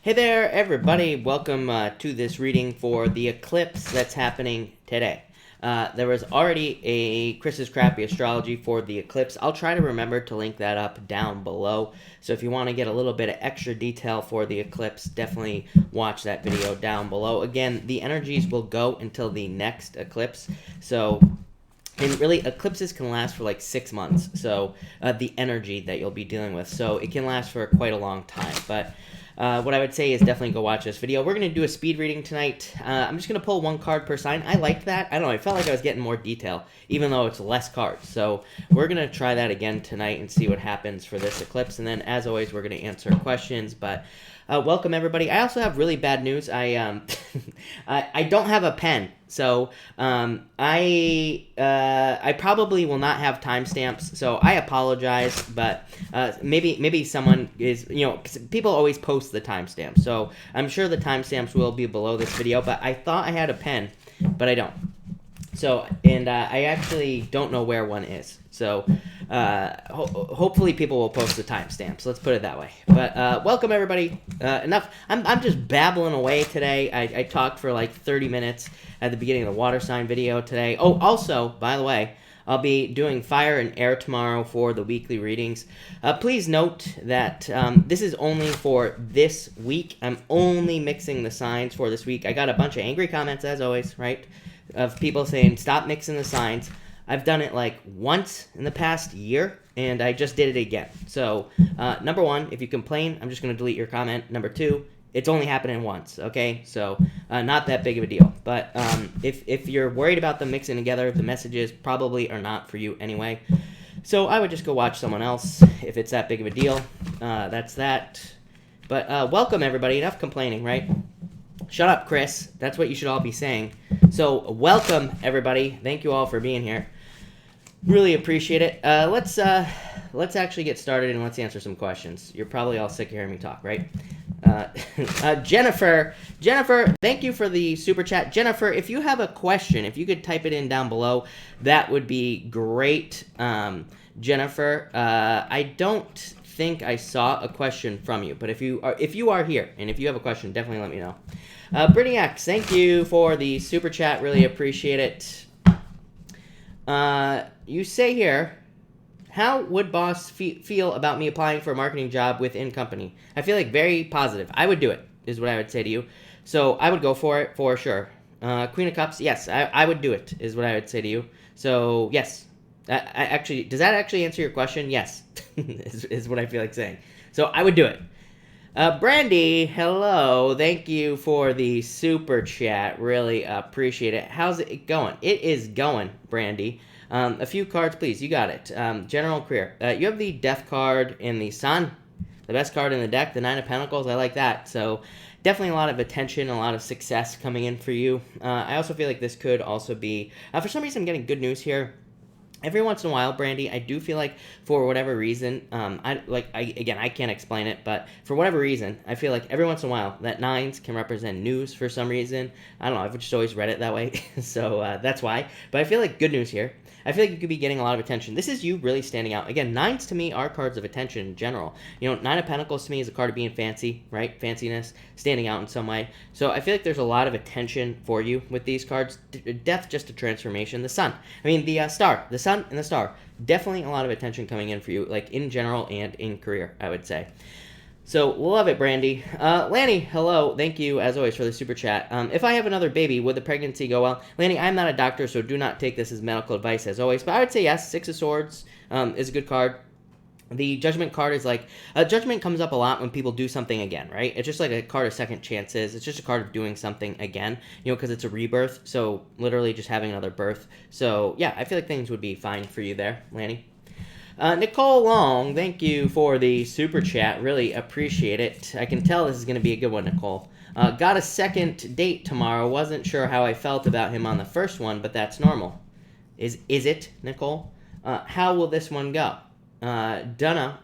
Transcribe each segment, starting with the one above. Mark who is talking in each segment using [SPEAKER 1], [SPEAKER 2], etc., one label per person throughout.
[SPEAKER 1] Hey there, everybody. Welcome to this reading for the eclipse that's happening today. There was already a Chris's Crappy Astrology for the eclipse. I'll try to remember to link that up down below. So if you want to get a little bit of extra detail for the eclipse, definitely watch that video down below. Again, the energies will go until the next eclipse. And really, eclipses can last for like 6 months. So the energy that you'll be dealing with. So it can last for quite a long time. But what I would say is definitely go watch this video. We're going to do a speed reading tonight. I'm just going to pull one card per sign. I liked that. I don't know. I felt like I was getting more detail, even though it's less cards. So we're going to try that again tonight and see what happens for this eclipse. And then, as always, we're going to answer questions. But welcome, everybody. I also have really bad news. I don't have a pen. So I probably will not have timestamps, so I apologize, but maybe someone is, people always post the timestamps, so I'm sure the timestamps will be below this video, but I thought I had a pen, but I don't. So, and I actually don't know where one is. So, hopefully people will post the timestamps. Let's put it that way. But welcome, everybody. Enough. I'm just babbling away today. I talked for like 30 minutes at the beginning of the water sign video today. Oh, also, by the way, I'll be doing fire and air tomorrow for the weekly readings. Please note that this is only for this week. I'm only mixing the signs for this week. I got a bunch of angry comments, as always, right? Of people saying, stop mixing the signs. I've done it like once in the past year, and I just did it again. So, number one, if you complain, I'm just going to delete your comment. Number two, it's only happening once, okay? So, not that big of a deal. But if you're worried about them mixing together, the messages probably are not for you anyway. So, I would just go watch someone else if it's that big of a deal. That's that. But welcome, everybody. Enough complaining, right? Shut up, Chris. That's what you should all be saying. So, welcome, everybody. Thank you all for being here. Really appreciate it. Let's actually get started and let's answer some questions. You're probably all sick of hearing me talk, right? Jennifer, thank you for the super chat. Jennifer, if you have a question, if you could type it in down below, that would be great. Jennifer, I don't think I saw a question from you, but if you are here and if you have a question, definitely let me know. Brittany X, thank you for the super chat. Really appreciate it. You say here, how would boss feel about me applying for a marketing job within company? I feel like very positive. I would do it, is what I would say to you. So I would go for it for sure. Queen of Cups, yes, I would do it, is what I would say to you. So yes, does that actually answer your question? Yes, is what I feel like saying. So I would do it. Brandy, hello. Thank you for the super chat. Really appreciate it. How's it going? It is going, Brandy. A few cards, please. You got it. General career. You have the Death card in the Sun. The best card in the deck, the Nine of Pentacles. I like that. So definitely a lot of attention, a lot of success coming in for you. I also feel like this could also be... for some reason, I'm getting good news here. Every once in a while, Brandy, I do feel like for whatever reason, I can't explain it, but for whatever reason, I feel like every once in a while that nines can represent news for some reason. I don't know, I've just always read it that way, so that's why. But I feel like good news here. I feel like you could be getting a lot of attention. This is you really standing out. Again, nines to me are cards of attention in general. Nine of Pentacles to me is a card of being fancy, right? Fanciness, standing out in some way. So I feel like there's a lot of attention for you with these cards. Death, just a transformation. The Sun. I mean, the Star. The Sun and the Star. Definitely a lot of attention coming in for you, like in general and in career, I would say. So, love it, Brandy. Lanny, hello. Thank you, as always, for the super chat. If I have another baby, would the pregnancy go well? Lanny, I'm not a doctor, so do not take this as medical advice, as always. But I would say yes. Six of Swords is a good card. The Judgment card is like... Judgment comes up a lot when people do something again, right? It's just like a card of second chances. It's just a card of doing something again, because it's a rebirth. So, literally just having another birth. So, yeah, I feel like things would be fine for you there, Lanny. Nicole Long, thank you for the super chat. Really appreciate it. I can tell this is going to be a good one, Nicole. Got a second date tomorrow. Wasn't sure how I felt about him on the first one, but that's normal. Is it, Nicole? How will this one go? Dunno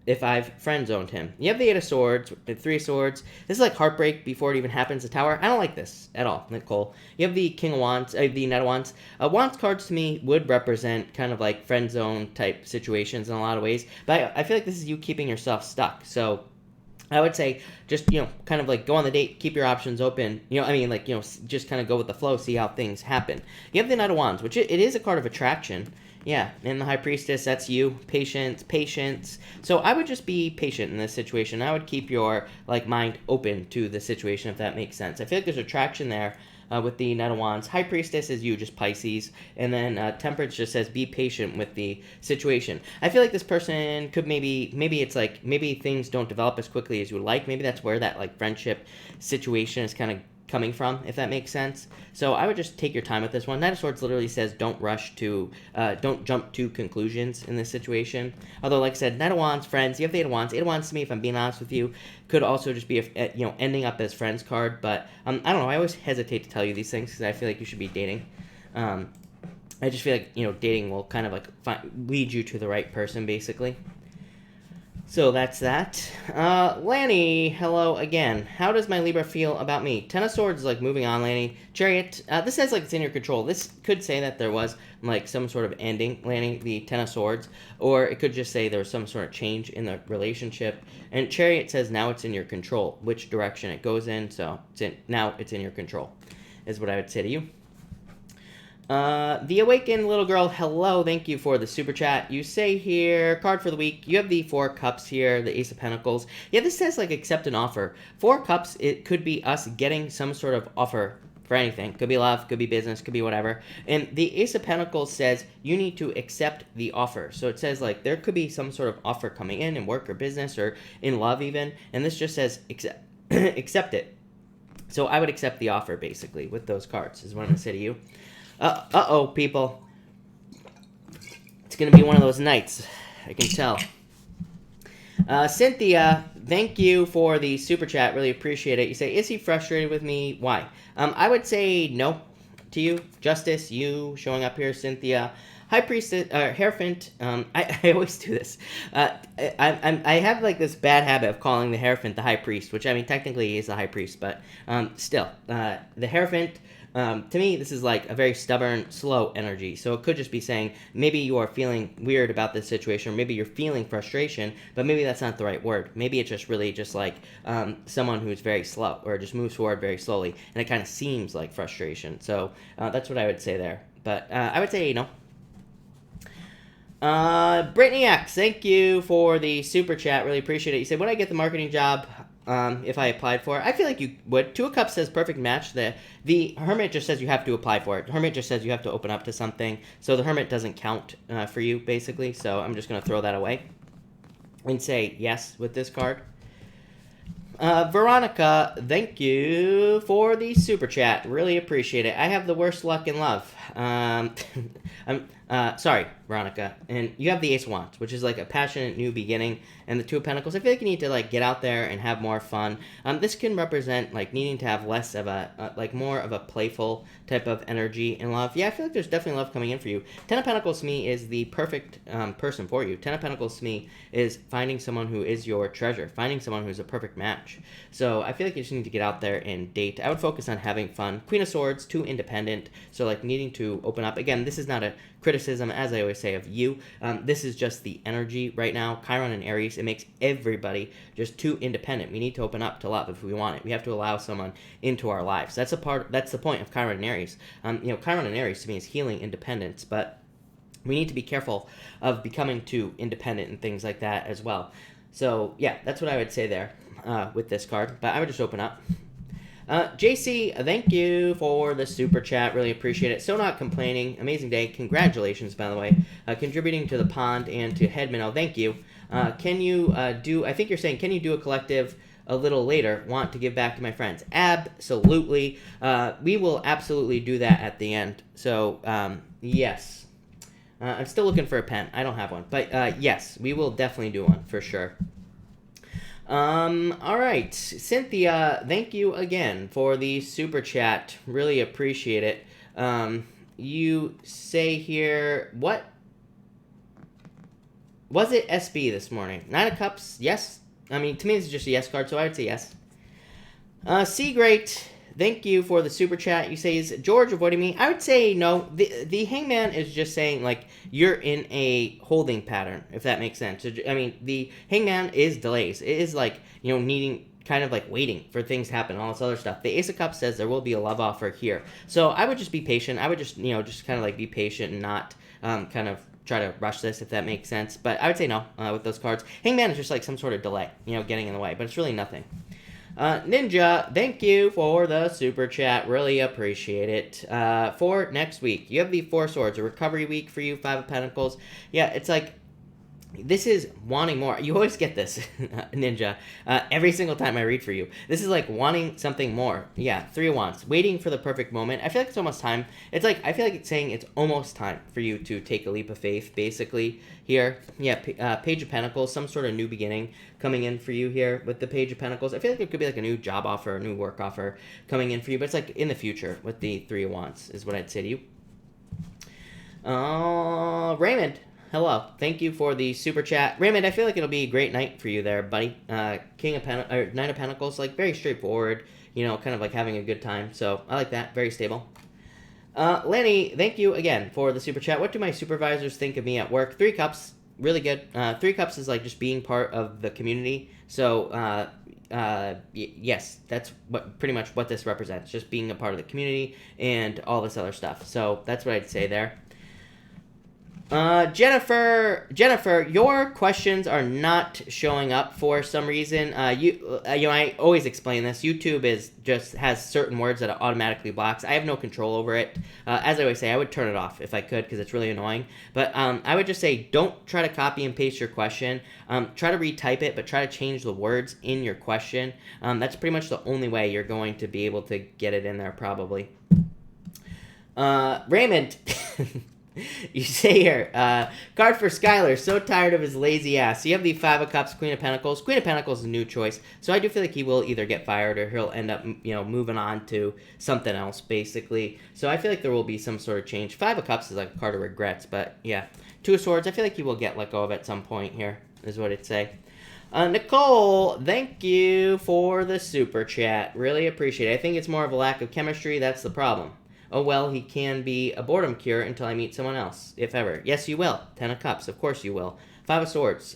[SPEAKER 1] if I've friend-zoned him. You have the Eight of Swords, the Three of Swords. This is like heartbreak before it even happens, the Tower. I don't like this at all, Nicole. You have the King of Wands, the Knight of Wands. Wands cards to me would represent kind of like friend-zone type situations in a lot of ways. But I feel like this is you keeping yourself stuck. So I would say just, kind of like go on the date, keep your options open. Just kind of go with the flow, see how things happen. You have the Knight of Wands, which it is a card of attraction. Yeah, and the High Priestess, that's you. Patience. So I would just be patient in this situation. I would keep your mind open to the situation, if that makes sense. I feel like there's attraction there. With the Knight of Wands. High Priestess is you, just Pisces. And then Temperance just says be patient with the situation. I feel like this person could maybe things don't develop as quickly as you would like. Maybe that's where that friendship situation is kind of coming from, if that makes sense. So I would just take your time with this one. Knight of Swords literally says don't jump to conclusions in this situation. Although, like I said, Knight of Wands, friends, you have the Eight of Wands. Eight of Wands to me, if I'm being honest with you, could also just be ending up as friends card. But I don't know. I always hesitate to tell you these things because I feel like you should be dating. I just feel like dating will kind of lead you to the right person, basically. So that's that. Lanny, hello again. How does my Libra feel about me? Ten of Swords is moving on, Lanny. Chariot, this says it's in your control. This could say that there was some sort of ending, Lanny, the Ten of Swords. Or it could just say there was some sort of change in the relationship. And Chariot says now it's in your control, which direction it goes in. So now it's in your control, is what I would say to you. The Awakened Little Girl, hello, thank you for the super chat. You say here, card for the week, you have the Four Cups here, the Ace of Pentacles. Yeah, this says, accept an offer. Four Cups, it could be us getting some sort of offer for anything. Could be love, could be business, could be whatever. And the Ace of Pentacles says you need to accept the offer. So it says, there could be some sort of offer coming in work or business or in love even. And this just says, accept it. So I would accept the offer, basically, with those cards, is what I'm going to say to you. Uh-oh, people. It's going to be one of those nights. I can tell. Cynthia, thank you for the super chat. Really appreciate it. You say, is he frustrated with me? Why? I would say no to you. Justice, you showing up here, Cynthia. High Priestess, Hierophant, I always do this. I have this bad habit of calling the Hierophant the High Priest, which, technically he is the High Priest, but still. The Hierophant, to me, this is a very stubborn, slow energy. So it could just be saying maybe you are feeling weird about this situation, or maybe you're feeling frustration, but maybe that's not the right word. Maybe it's just really just someone who's very slow, or just moves forward very slowly, and it kind of seems like frustration. So that's what I would say there. But I would say, Brittany X, thank you for the super chat. Really appreciate it. You said, would I get the marketing job if I applied for it? I feel like you would. Two of Cups says perfect match. The Hermit just says you have to apply for it. The Hermit just says you have to open up to something. So the Hermit doesn't count for you, basically. So I'm just going to throw that away and say yes with this card. Veronica, thank you for the super chat. Really appreciate it. I have the worst luck in love. Sorry, Veronica. And you have the Ace of Wands, which is a passionate new beginning. And the Two of Pentacles, I feel like you need to get out there and have more fun. This can represent needing to have less of a more of a playful type of energy in love. Yeah, I feel like there's definitely love coming in for you. Ten of Pentacles to me is the perfect person for you. Ten of Pentacles to me is finding someone who is your treasure, finding someone who's a perfect match. So I feel like you just need to get out there and date. I would focus on having fun. Queen of Swords, too independent, so needing to open up. Again, this is not a criticism, as I always say, of you. This is just the energy right now. Chiron and Aries, it makes everybody just too independent. We need to open up to love if we want it. We have to allow someone into our lives. That's the point of Chiron and Aries. Chiron and Aries to me is healing independence, but we need to be careful of becoming too independent and things like that as well. So yeah, that's what I would say there with this card, but I would just open up. JC, thank you for the super chat. Really appreciate it. So Not Complaining. Amazing day. Congratulations, by the way. Contributing to the pond and to Head Minnow. Thank you. Can you I think you're saying, can you do a collective a little later? Want to give back to my friends. Absolutely. We will absolutely do that at the end. So, yes. I'm still looking for a pen. I don't have one. But, yes, we will definitely do one for sure. All right, Cynthia, thank you again for the super chat. Really appreciate it. You say here, what was it? SB this morning. Nine of Cups, yes. To me, this is just a yes card, so I would say yes. Sea Great, thank you for the super chat. You say, is George avoiding me? I would say no. The hangman is just saying, like, you're in a holding pattern, if that makes sense. I mean, the hangman is delays. It is like, you know, needing, kind of like waiting for things to happen, all this other stuff. The Ace of Cups says there will be a love offer here. So I would just be patient. I would just, you know, just kind of like be patient and not kind of try to rush this, if that makes sense. But I would say no with those cards. Hangman is just like some sort of delay, you know, getting in the way, but it's really nothing. Ninja, thank you for the super chat. Really appreciate it. For next week, you have the Four Swords, a recovery week for you, Five of Pentacles. Yeah, it's like, this is wanting more. You always get this, Ninja, every single time I read for you. This is like wanting something more. Yeah, Three of Wands, waiting for the perfect moment. I feel like it's almost time. It's like, I feel like it's saying it's almost time for you to take a leap of faith, basically, here. Yeah, Page of Pentacles, some sort of new beginning coming in for you here with the Page of Pentacles. I feel like it could be like a new job offer, a new work offer coming in for you, but it's like in the future with the Three of Wands is what I'd say to you. Raymond. Hello. Thank you for the super chat. Raymond, I feel like it'll be a great night for you there, buddy. Knight of Pentacles, like very straightforward, you know, kind of like having a good time. So I like that. Very stable. Lenny, thank you again for the super chat. What do my supervisors think of me at work? Three Cups, really good. Three Cups is like just being part of the community. So, yes, that's pretty much what this represents. Just being a part of the community and all this other stuff. So that's what I'd say there. Jennifer, your questions are not showing up for some reason. You know, I always explain this. YouTube has certain words that it automatically blocks. I have no control over it. As I always say, I would turn it off if I could because it's really annoying. But I would just say don't try to copy and paste your question. Try to retype it, but try to change the words in your question. That's pretty much the only way you're going to be able to get it in there, probably. Raymond. You say here, card for Skylar, so tired of his lazy ass. So you have the Five of Cups, Queen of Pentacles. Queen of Pentacles is a new choice. So I do feel like he will either get fired or he'll end up, you know, moving on to something else, basically. So I feel like there will be some sort of change. Five of Cups is like a card of regrets, but yeah. Two of Swords, I feel like he will get let go of at some point here, is what it'd say. Nicole, thank you for the super chat. Really appreciate it. I think it's more of a lack of chemistry. That's the problem. Oh, well, he can be a boredom cure until I meet someone else, if ever. Yes, you will. Ten of Cups, of course you will. Five of Swords,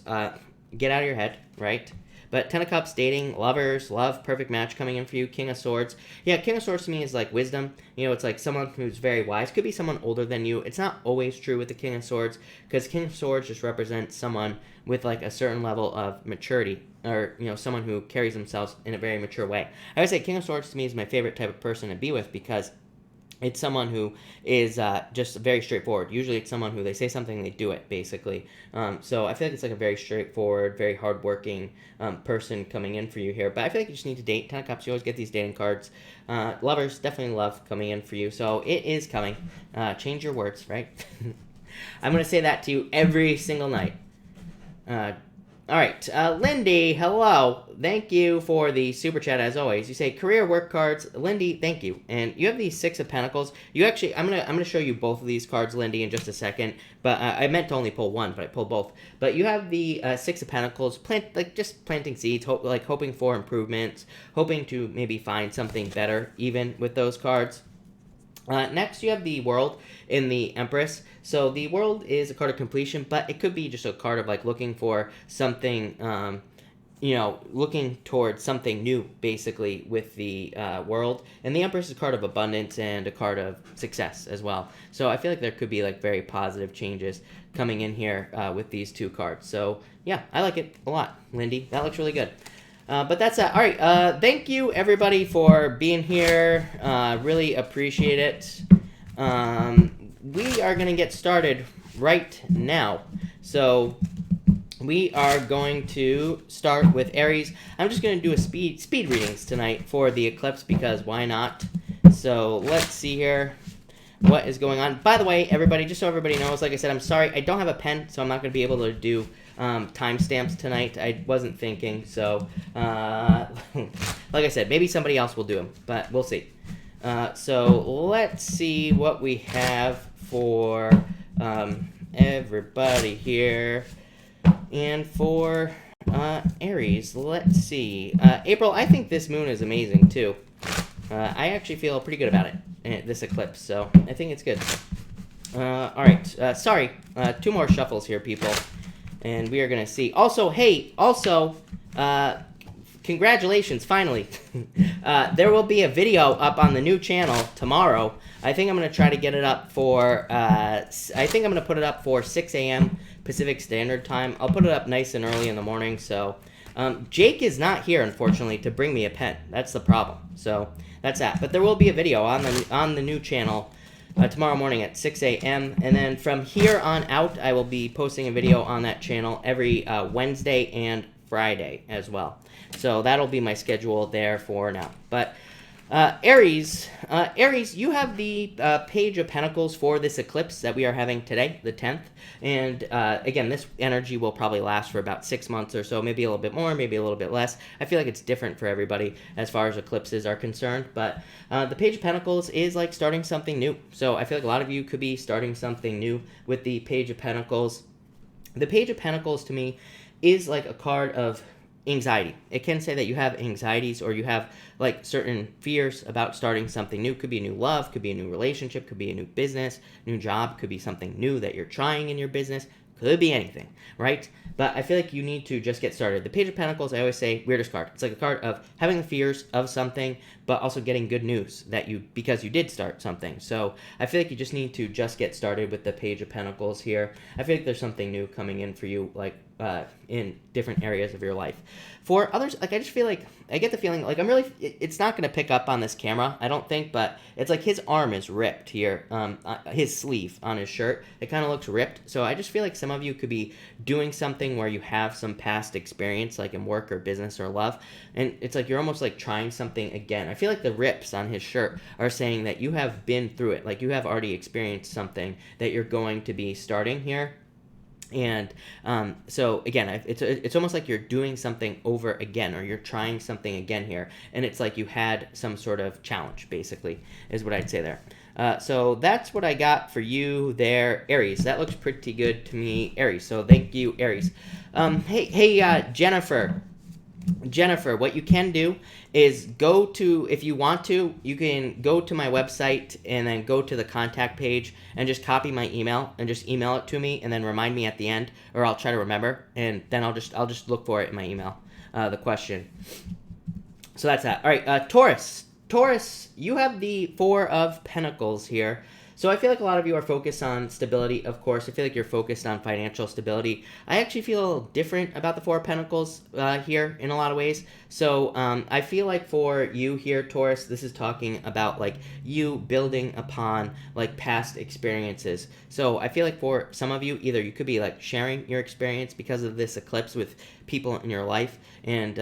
[SPEAKER 1] get out of your head, right? But Ten of Cups, dating, lovers, love, perfect match coming in for you. King of Swords. Yeah, King of Swords to me is like wisdom. You know, it's like someone who's very wise. Could be someone older than you. It's not always true with the King of Swords, because King of Swords just represents someone with like a certain level of maturity, or, you know, someone who carries themselves in a very mature way. I would say King of Swords to me is my favorite type of person to be with, because it's someone who is just very straightforward. Usually it's someone who they say something, they do it, basically. So I feel like it's like a very straightforward, very hardworking person coming in for you here. But I feel like you just need to date. Ten of Cups, you always get these dating cards. Lovers, definitely love coming in for you. So it is coming. Change your words, right? I'm going to say that to you every single night. All right, Lindy, hello. Thank you for the super chat as always. You say career work cards, Lindy. Thank you. And you have the Six of Pentacles. You actually, I'm gonna show you both of these cards, Lindy, in just a second. But I meant to only pull one, but I pulled both. But you have the Six of Pentacles, just planting seeds, hoping for improvements, hoping to maybe find something better, even with those cards. Next, you have the World in the Empress. So the World is a card of completion, but it could be just a card of like looking for something, you know, looking towards something new, basically, with the World. And the Empress is a card of abundance and a card of success as well. So I feel like there could be like very positive changes coming in here with these two cards. So yeah, I like it a lot, Lindy. That looks really good. But that's all right. Thank you, everybody, for being here. Really appreciate it. We are going to get started right now. So we are going to start with Aries. I'm just going to do a speed readings tonight for the eclipse because why not? So let's see here what is going on. By the way, everybody, just so everybody knows, like I said, I'm sorry. I don't have a pen, so I'm not going to be able to do timestamps tonight. I wasn't thinking, so like I said, maybe somebody else will do them, but we'll see. So let's see what we have for everybody here. And for Aries, let's see. April, I think this moon is amazing too. I actually feel pretty good about it, this eclipse, so I think it's good. All right, sorry, 2 more shuffles here, people, and we are going to see. Also, hey, congratulations, finally. There will be a video up on the new channel tomorrow. I think I'm going to try to get it up for, I think I'm going to put it up for 6 a.m. Pacific Standard Time. I'll put it up nice and early in the morning, so Jake is not here, unfortunately, to bring me a pen. That's the problem, so that's that. But there will be a video on the new channel tomorrow morning at 6 a.m. And then from here on out, I will be posting a video on that channel every Wednesday and Friday as well. So that'll be my schedule there for now. But Aries, you have the Page of Pentacles for this eclipse that we are having today, the 10th. And again, this energy will probably last for about 6 months or so, maybe a little bit more, maybe a little bit less. I feel like it's different for everybody as far as eclipses are concerned. But the Page of Pentacles is like starting something new. So I feel like a lot of you could be starting something new with the Page of Pentacles. The Page of Pentacles, to me, is like a card of anxiety. It can say that you have anxieties or you have like certain fears about starting something new. Could be a new love, could be a new relationship, could be a new business, new job, could be something new that you're trying in your business, could be anything, right? But I feel like you need to just get started. The Page of Pentacles, I always say, weirdest card. It's like a card of having the fears of something, but also getting good news that because you did start something. So I feel like you just need to just get started with the Page of Pentacles here. I feel like there's something new coming in for you, like in different areas of your life. For others, like I just feel like I get the feeling like it's not going to pick up on this camera, I don't think, but it's like his arm is ripped here, his sleeve on his shirt. It kind of looks ripped. So I just feel like some of you could be doing something where you have some past experience, like in work or business or love, and it's like you're almost like trying something again. I feel like the rips on his shirt are saying that you have been through it, like you have already experienced something that you're going to be starting here. And so again, it's almost like you're doing something over again, or you're trying something again here, and it's like you had some sort of challenge, basically, is what I'd say there. So that's what I got for you there, Aries. That looks pretty good to me, Aries. So thank you, Aries. Hey, Jennifer, what you can do is if you want to, you can go to my website and then go to the contact page and just copy my email and just email it to me and then remind me at the end, or I'll try to remember, and then I'll just look for it in my email, the question. So that's that. All right, Taurus, you have the 4 of Pentacles here. So I feel like a lot of you are focused on stability, of course. I feel like you're focused on financial stability. I actually feel different about the 4 of Pentacles here in a lot of ways. So I feel like for you here, Taurus, this is talking about like you building upon like past experiences. So I feel like for some of you, either you could be like sharing your experience because of this eclipse with people in your life, and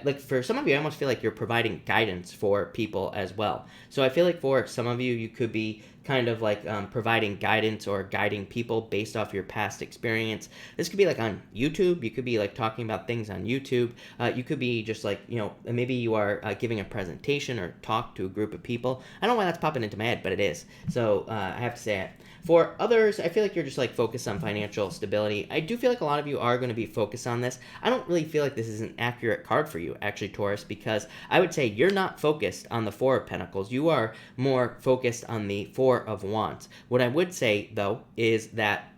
[SPEAKER 1] like for some of you, I almost feel like you're providing guidance for people as well. So I feel like for some of you, you could be kind of like providing guidance or guiding people based off your past experience. This could be like on YouTube. You could be like talking about things on YouTube. You could be just like, you know, maybe you are giving a presentation or talk to a group of people. I don't know why that's popping into my head, but it is. So I have to say it. For others, I feel like you're just like focused on financial stability. I do feel like a lot of you are going to be focused on this. I don't really feel like this is an accurate card for you, actually, Taurus, because I would say you're not focused on the 4 of Pentacles. You are more focused on the 4 of Wands. What I would say, though, is that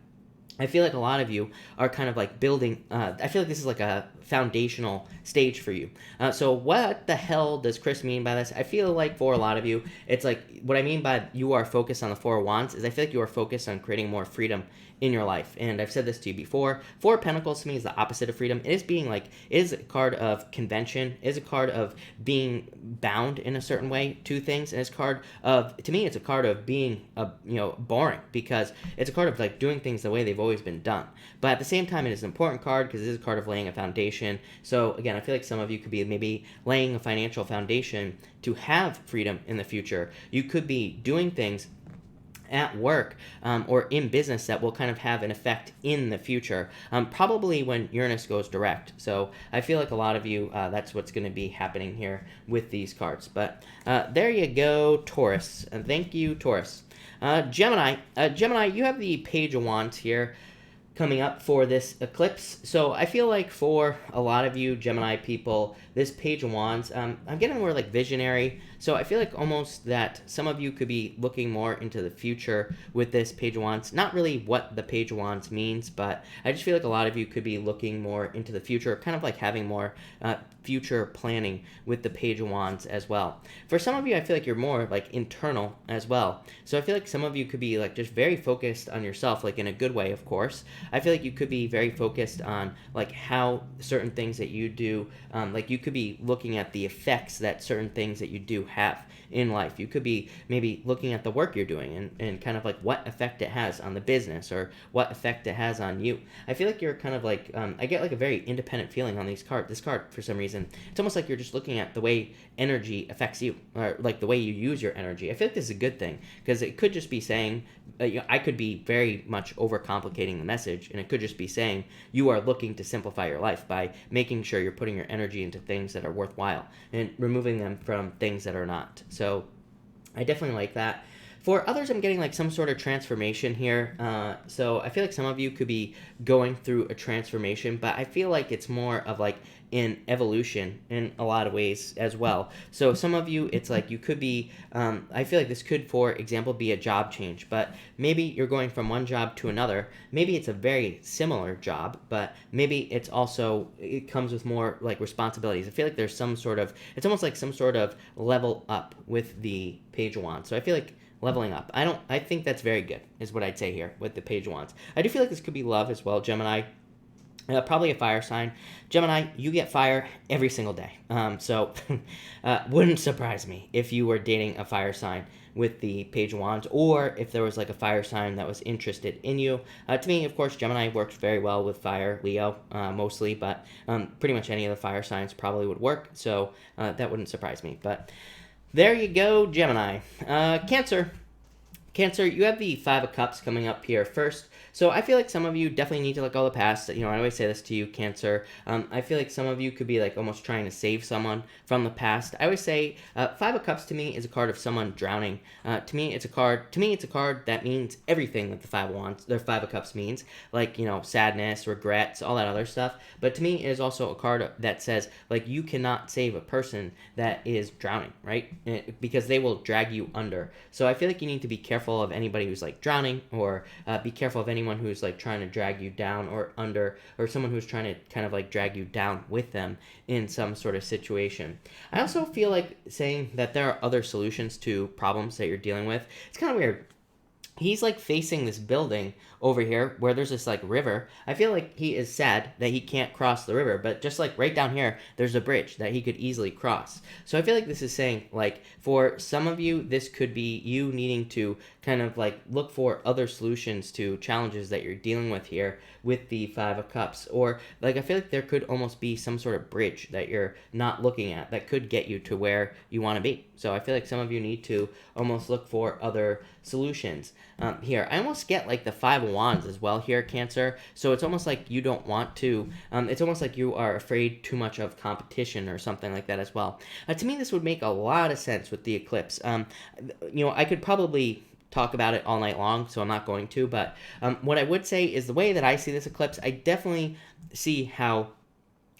[SPEAKER 1] I feel like a lot of you are kind of like building, I feel like this is like a foundational stage for you. So what the hell does Chris mean by this? I feel like for a lot of you, it's like, what I mean by you are focused on the 4 of Wands is I feel like you are focused on creating more freedom in your life. And I've said this to you before. 4 of Pentacles to me is the opposite of freedom. It is being like, it is a card of convention. It is a card of being bound in a certain way to things. And it's a card of, to me, it's a card of being, boring, because it's a card of like doing things the way they've always been done. But at the same time, it is an important card because it is a card of laying a foundation. So again, I feel like some of you could be maybe laying a financial foundation to have freedom in the future. You could be doing things at work or in business that will kind of have an effect in the future, probably when Uranus goes direct. So I feel like a lot of you, that's what's going to be happening here with these cards. But there you go, Taurus. And thank you, Taurus. Gemini, you have the Page of Wands here. coming up for this eclipse. So I feel like for a lot of you Gemini people, this Page of Wands, I'm getting more like visionary. So I feel like almost that some of you could be looking more into the future with this Page of Wands. Not really what the Page of Wands means, but I just feel like a lot of you could be looking more into the future, kind of like having more future planning with the Page of Wands as well. For some of you, I feel like you're more like internal as well. So I feel like some of you could be like just very focused on yourself, like in a good way, of course. I feel like you could be very focused on like how certain things that you do, like you could be looking at the effects that certain things that you do have in life. You could be maybe looking at the work you're doing and kind of like what effect it has on the business or what effect it has on you. I feel like you're kind of like, I get like a very independent feeling on this card for some reason. It's almost like you're just looking at the way energy affects you, or like the way you use your energy. I feel like this is a good thing, because it could just be saying, I could be very much overcomplicating the message, and it could just be saying you are looking to simplify your life by making sure you're putting your energy into things that are worthwhile and removing them from things that are not. So I definitely like that. For others, I'm getting like some sort of transformation here. So I feel like some of you could be going through a transformation, but I feel like it's more of like an evolution in a lot of ways as well. So some of you, it's like you could be, I feel like this could, for example, be a job change, but maybe you're going from one job to another. Maybe it's a very similar job, but maybe it's also, it comes with more like responsibilities. I feel like there's some sort of, it's almost like some sort of level up with the Page of Wands. So I feel like leveling up. I think that's very good, is what I'd say here with the Page of Wands. I do feel like this could be love as well, Gemini. Probably a fire sign. Gemini, you get fire every single day. So wouldn't surprise me if you were dating a fire sign with the Page of Wands, or if there was like a fire sign that was interested in you. To me, of course, Gemini works very well with fire, Leo mostly, but pretty much any of the fire signs probably would work. So that wouldn't surprise me. But there you go, Gemini. Cancer. Cancer, you have the Five of Cups coming up here first. So I feel like some of you definitely need to let go of the past. You know, I always say this to you, Cancer. I feel like some of you could be like almost trying to save someone from the past. I always say Five of Cups to me is a card of someone drowning. To me, it's a card that means everything that the Five of Cups means, like, you know, sadness, regrets, all that other stuff. But to me, it is also a card that says like you cannot save a person that is drowning, right? Because they will drag you under. So I feel like you need to be careful of anybody who's like drowning, or be careful of anyone who's like trying to drag you down or under, or someone who's trying to kind of like drag you down with them in some sort of situation. I also feel like saying that there are other solutions to problems that you're dealing with. It's kind of weird. He's like facing this building over here where there's this like river. I feel like he is sad that he can't cross the river, but just like right down here, there's a bridge that he could easily cross. So I feel like this is saying like for some of you, this could be you needing to kind of like look for other solutions to challenges that you're dealing with here with the Five of Cups. Or like I feel like there could almost be some sort of bridge that you're not looking at that could get you to where you want to be. So I feel like some of you need to almost look for other solutions here. I almost get like the Five of Wands as well here, Cancer. So it's almost like you don't want to, it's almost like you are afraid too much of competition or something like that as well. To me, this would make a lot of sense with the eclipse. You know, I could probably talk about it all night long, so I'm not going to, but what I would say is the way that I see this eclipse, I definitely see how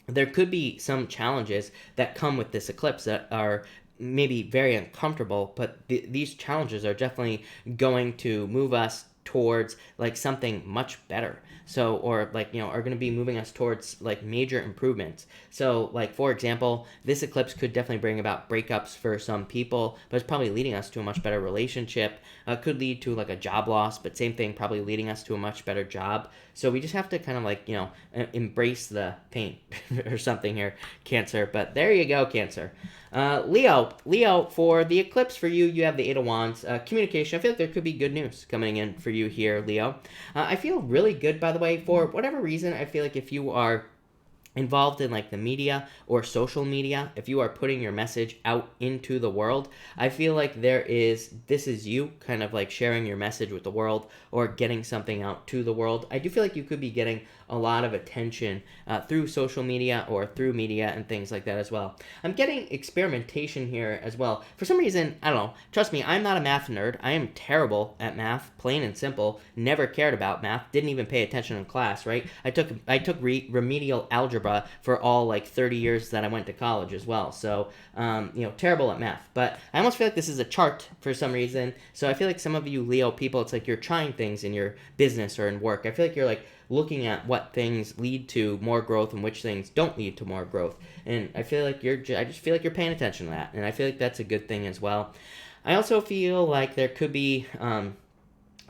[SPEAKER 1] there could be some challenges that come with this eclipse that are maybe very uncomfortable, but these challenges are definitely going to move us towards like something much better. So, or like, you know, are going to be moving us towards like major improvements. So like, for example, this eclipse could definitely bring about breakups for some people, but it's probably leading us to a much better relationship. Could lead to like a job loss, but same thing, probably leading us to a much better job. So we just have to kind of like, you know, embrace the pain or something here, Cancer. But there you go, Cancer. Leo, for the eclipse for you, you have the Eight of Wands. Communication, I feel like there could be good news coming in for you here, Leo. I feel really good, by the way, for whatever reason. I feel like if you are involved in like the media or social media, if you are putting your message out into the world, I feel like this is you kind of like sharing your message with the world or getting something out to the world. I do feel like you could be getting a lot of attention through social media or through media and things like that as well. I'm getting experimentation here as well. For some reason, I don't know. Trust me, I'm not a math nerd. I am terrible at math, plain and simple. Never cared about math. Didn't even pay attention in class, right? I took remedial algebra for all like 30 years that I went to college as well. So, terrible at math. But I almost feel like this is a chart for some reason. So I feel like some of you Leo people, it's like you're trying things in your business or in work. I feel like you're like looking at what things lead to more growth and which things don't lead to more growth. And I feel like I just feel like you're paying attention to that. And I feel like that's a good thing as well. I also feel like there could be,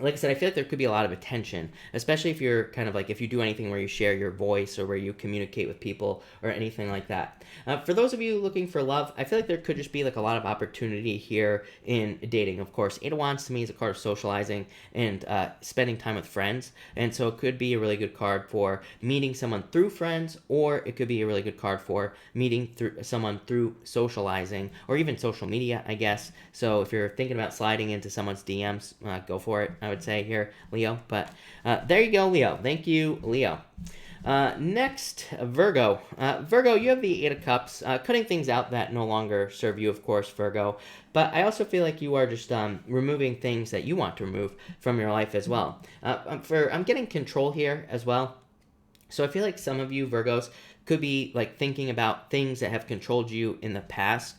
[SPEAKER 1] like I said, I feel like there could be a lot of attention, especially if you're kind of like, if you do anything where you share your voice or where you communicate with people or anything like that. For those of you looking for love, I feel like there could just be like a lot of opportunity here in dating. Of course, Eight of Wands to me is a card of socializing and spending time with friends. And so it could be a really good card for meeting someone through friends, or it could be a really good card for meeting someone through socializing or even social media, I guess. So if you're thinking about sliding into someone's DMs, go for it, I would say here, Leo. But there you go, Leo. Thank you, Leo. Next, Virgo. Virgo, you have the Eight of Cups, cutting things out that no longer serve you, of course, Virgo. But I also feel like you are just removing things that you want to remove from your life as well. I'm getting control here as well. So I feel like some of you Virgos could be like thinking about things that have controlled you in the past,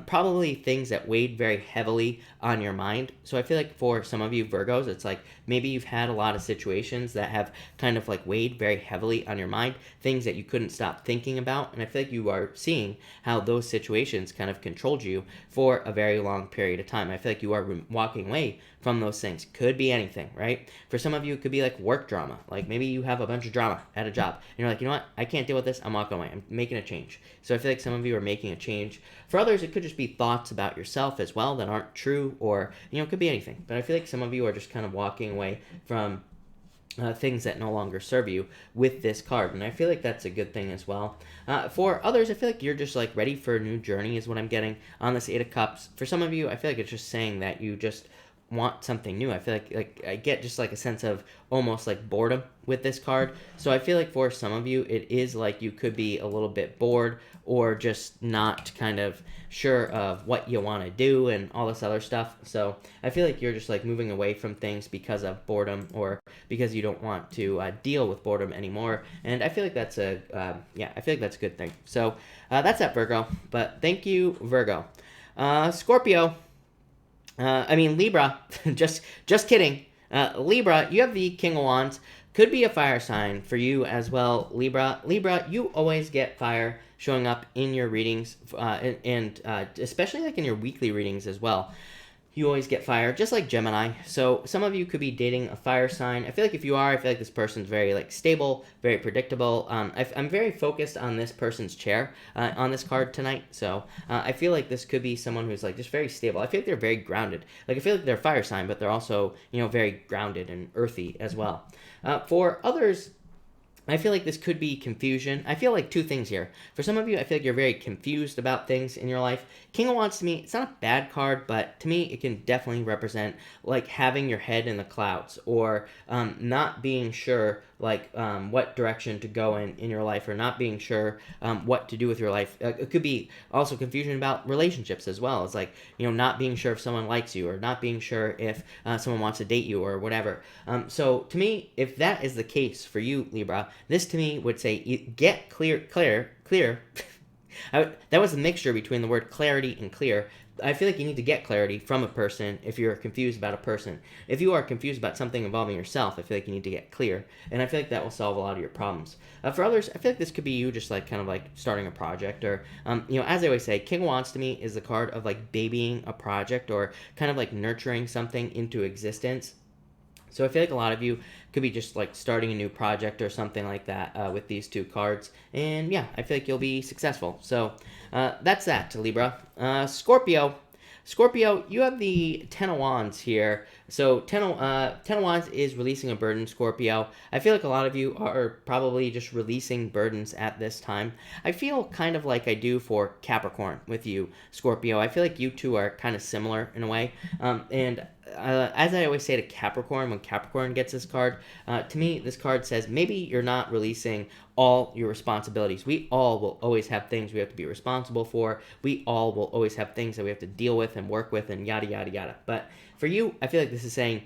[SPEAKER 1] probably things that weighed very heavily on your mind. So I feel like for some of you Virgos, it's like maybe you've had a lot of situations that have kind of like weighed very heavily on your mind, things that you couldn't stop thinking about. And I feel like you are seeing how those situations kind of controlled you for a very long period of time. I feel like you are walking away from those things. Could be anything, right? For some of you, it could be like work drama. Like maybe you have a bunch of drama at a job and you're like, you know what? I can't deal with this. I'm walking away. I'm making a change. So I feel like some of you are making a change. For others, it could just be thoughts about yourself as well that aren't true, or, it could be anything. But I feel like some of you are just kind of walking away from things that no longer serve you with this card. And I feel like that's a good thing as well. For others, I feel like you're just like ready for a new journey is what I'm getting on this Eight of Cups. For some of you, I feel like it's just saying that you just want something new. I feel like I get just like a sense of almost like boredom with this card. So I feel like for some of you, it is like you could be a little bit bored or just not kind of sure of what you want to do and all this other stuff. So I feel like you're just like moving away from things because of boredom or because you don't want to deal with boredom anymore. And I feel like that's I feel like that's a good thing. So that's that, Virgo. But thank you, Virgo. Scorpio. Libra, just kidding. Libra, you have the King of Wands. Could be a fire sign for you as well, Libra. Libra, you always get fire showing up in your readings, and especially like in your weekly readings as well. You always get fire, just like Gemini. So some of you could be dating a fire sign. I feel like if you are, I feel like this person's very like stable, very predictable. I'm very focused on this person's chair on this card tonight. So I feel like this could be someone who's like just very stable. I feel like they're very grounded. Like I feel like they're a fire sign, but they're also, very grounded and earthy as well. For others, I feel like this could be confusion. I feel like two things here. For some of you, I feel like you're very confused about things in your life. King of Wands to me, it's not a bad card, but to me, it can definitely represent like having your head in the clouds or not being sure like what direction to go in your life or not being sure what to do with your life. It could be also confusion about relationships as well. It's like, not being sure if someone likes you or not being sure if someone wants to date you or whatever. So to me, if that is the case for you, Libra, this to me would say get clear. That was a mixture between the word clarity and clear. I feel like you need to get clarity from a person if you're confused about a person. If you are confused about something involving yourself, I feel like you need to get clear. And I feel like that will solve a lot of your problems. For others, I feel like this could be you just like kind of like starting a project or, as I always say, King of Wands to me is the card of like babying a project or kind of like nurturing something into existence. So I feel like a lot of you could be just like starting a new project or something like that with these two cards. And yeah, I feel like you'll be successful. So that's that, Libra. Scorpio. Scorpio, you have the Ten of Wands here. So Ten of Wands is releasing a burden, Scorpio. I feel like a lot of you are probably just releasing burdens at this time. I feel kind of like I do for Capricorn with you, Scorpio. I feel like you two are kind of similar in a way. And as I always say to Capricorn, when Capricorn gets this card, to me, this card says maybe you're not releasing all your responsibilities. We all will always have things we have to be responsible for. We all will always have things that we have to deal with and work with and yada, yada, yada. But for you, I feel like this is saying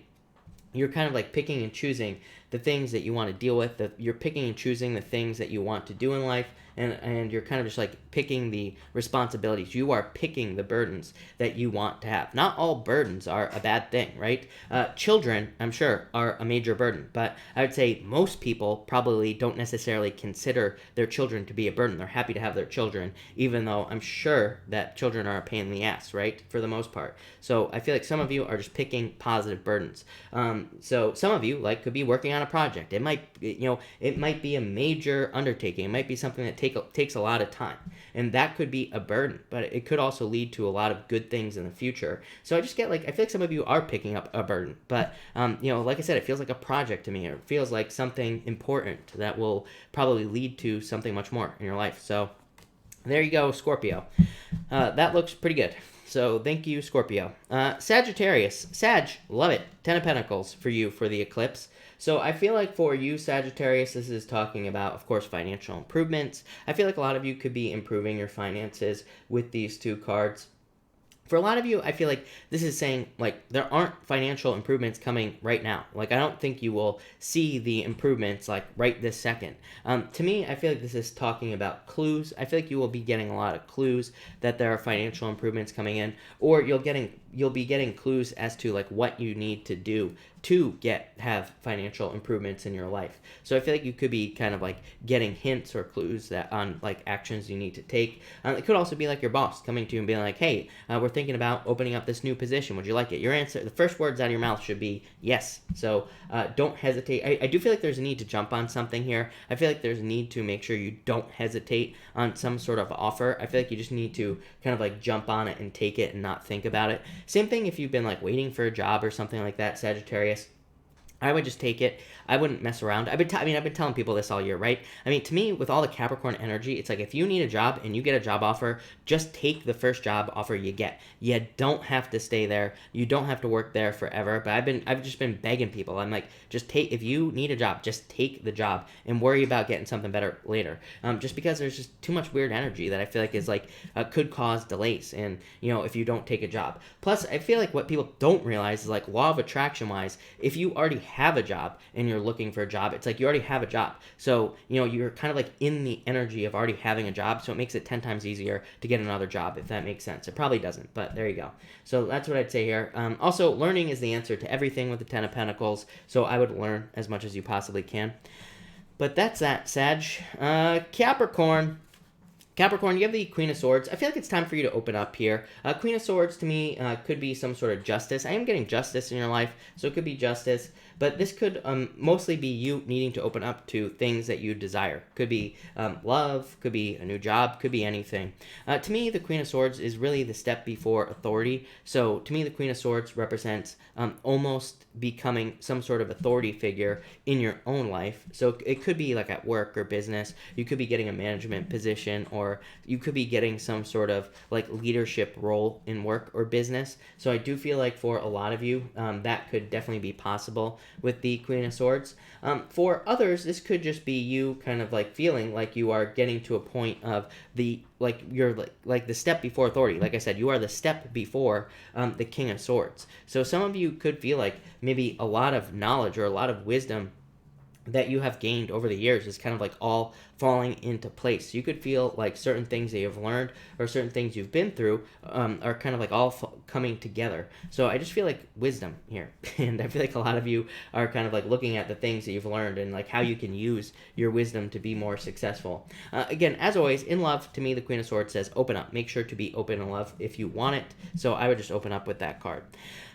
[SPEAKER 1] you're kind of like picking and choosing the things that you want to deal with. That you're picking and choosing the things that you want to do in life, and you're kind of just like picking the responsibilities. You are picking the burdens that you want to have. Not all burdens are a bad thing, right? Children, I'm sure, are a major burden, but I would say most people probably don't necessarily consider their children to be a burden. They're happy to have their children, even though I'm sure that children are a pain in the ass, right? For the most part. So I feel like some of you are just picking positive burdens. So some of you like could be working on a project. It might, it might be a major undertaking. It might be something that takes a lot of time, and that could be a burden, but it could also lead to a lot of good things in the future. So I just get like, I feel like some of you are picking up a burden, but like I said, it feels like a project to me. It feels like something important that will probably lead to something much more in your life. So there you go, Scorpio. That looks pretty good. So thank you, Scorpio. Sagittarius. Sag, love it. 10 of Pentacles for you for the eclipse. So I feel like for you, Sagittarius, this is talking about, of course, financial improvements. I feel like a lot of you could be improving your finances with these two cards. For a lot of you, I feel like this is saying, like, there aren't financial improvements coming right now. Like, I don't think you will see the improvements, like, right this second. To me, I feel like this is talking about clues. I feel like you will be getting a lot of clues that there are financial improvements coming in, or you'll be getting clues as to, like, what you need to do to have financial improvements in your life. So I feel like you could be kind of like getting hints or clues that on like actions you need to take. It could also be like your boss coming to you and being like, hey, we're thinking about opening up this new position. Would you like it? Your answer, the first words out of your mouth should be yes. So don't hesitate. I do feel like there's a need to jump on something here. I feel like there's a need to make sure you don't hesitate on some sort of offer. I feel like you just need to kind of like jump on it and take it and not think about it. Same thing if you've been like waiting for a job or something like that, Sagittarius. I would just take it. I wouldn't mess around. I've been telling people this all year, right? I mean, to me, with all the Capricorn energy, it's like if you need a job and you get a job offer, just take the first job offer you get. You don't have to stay there. You don't have to work there forever. But I've just been begging people. I'm like, if you need a job, just take the job and worry about getting something better later. Just because there's just too much weird energy that I feel like is like could cause delays. And if you don't take a job. Plus, I feel like what people don't realize is like law of attraction wise, if you already have a job and you're looking for a job, it's like you already have a job. So, you're kind of like in the energy of already having a job. So it makes it 10 times easier to get another job, if that makes sense. It probably doesn't, but there you go. So that's what I'd say here. Also, learning is the answer to everything with the 10 of Pentacles. So I would learn as much as you possibly can. But that's that, Sag. Capricorn. Capricorn, you have the Queen of Swords. I feel like it's time for you to open up here. Queen of Swords, to me, could be some sort of justice. I am getting justice in your life, so it could be justice. But this could mostly be you needing to open up to things that you desire. Could be love, could be a new job, could be anything. To me, the Queen of Swords is really the step before authority. So to me, the Queen of Swords represents almost becoming some sort of authority figure in your own life. So it could be like at work or business. You could be getting a management position, or you could be getting some sort of like leadership role in work or business. So I do feel like for a lot of you, that could definitely be possible with the Queen of Swords. For others, this could just be you kind of like feeling like you are getting to a point of you're like the step before authority. Like I said, you are the step before the King of Swords. So some of you could feel like maybe a lot of knowledge or a lot of wisdom that you have gained over the years is kind of like all falling into place. You could feel like certain things that you've learned or certain things you've been through are kind of like all coming together. So I just feel like wisdom here. And I feel like a lot of you are kind of like looking at the things that you've learned and like how you can use your wisdom to be more successful. Again, as always, in love, to me, the Queen of Swords says open up. Make sure to be open in love if you want it. So I would just open up with that card.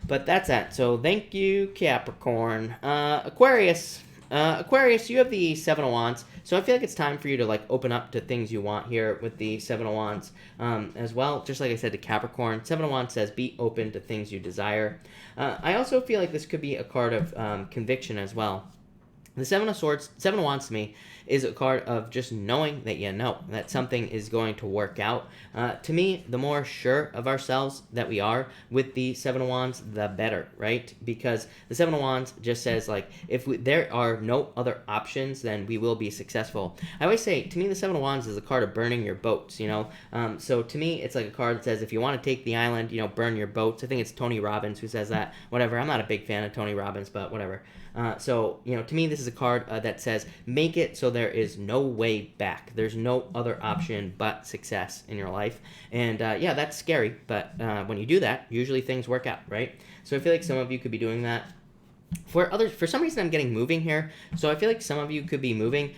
[SPEAKER 1] But that's that. So thank you, Capricorn. Aquarius. Aquarius, you have the Seven of Wands, so I feel like it's time for you to like open up to things you want here with the Seven of Wands as well. Just like I said to Capricorn, Seven of Wands says be open to things you desire. I also feel like this could be a card of conviction as well. The Seven of Swords, Seven of Wands to me, is a card of just knowing that you know that something is going to work out. To me, the more sure of ourselves that we are with the Seven of Wands, the better, right? Because the Seven of Wands just says, like, if there are no other options, then we will be successful. I always say, to me, the Seven of Wands is a card of burning your boats, you know? So to me, it's like a card that says, if you want to take the island, you know, burn your boats. I think it's Tony Robbins who says that. Whatever. I'm not a big fan of Tony Robbins, but whatever. So, you know, to me, this is a card that says, make it so there is no way back. There's no other option but success in your life. And yeah, that's scary. But when you do that, usually things work out, right? So I feel like some of you could be doing that. For others, for some reason, I'm getting moving here. So I feel like some of you could be moving.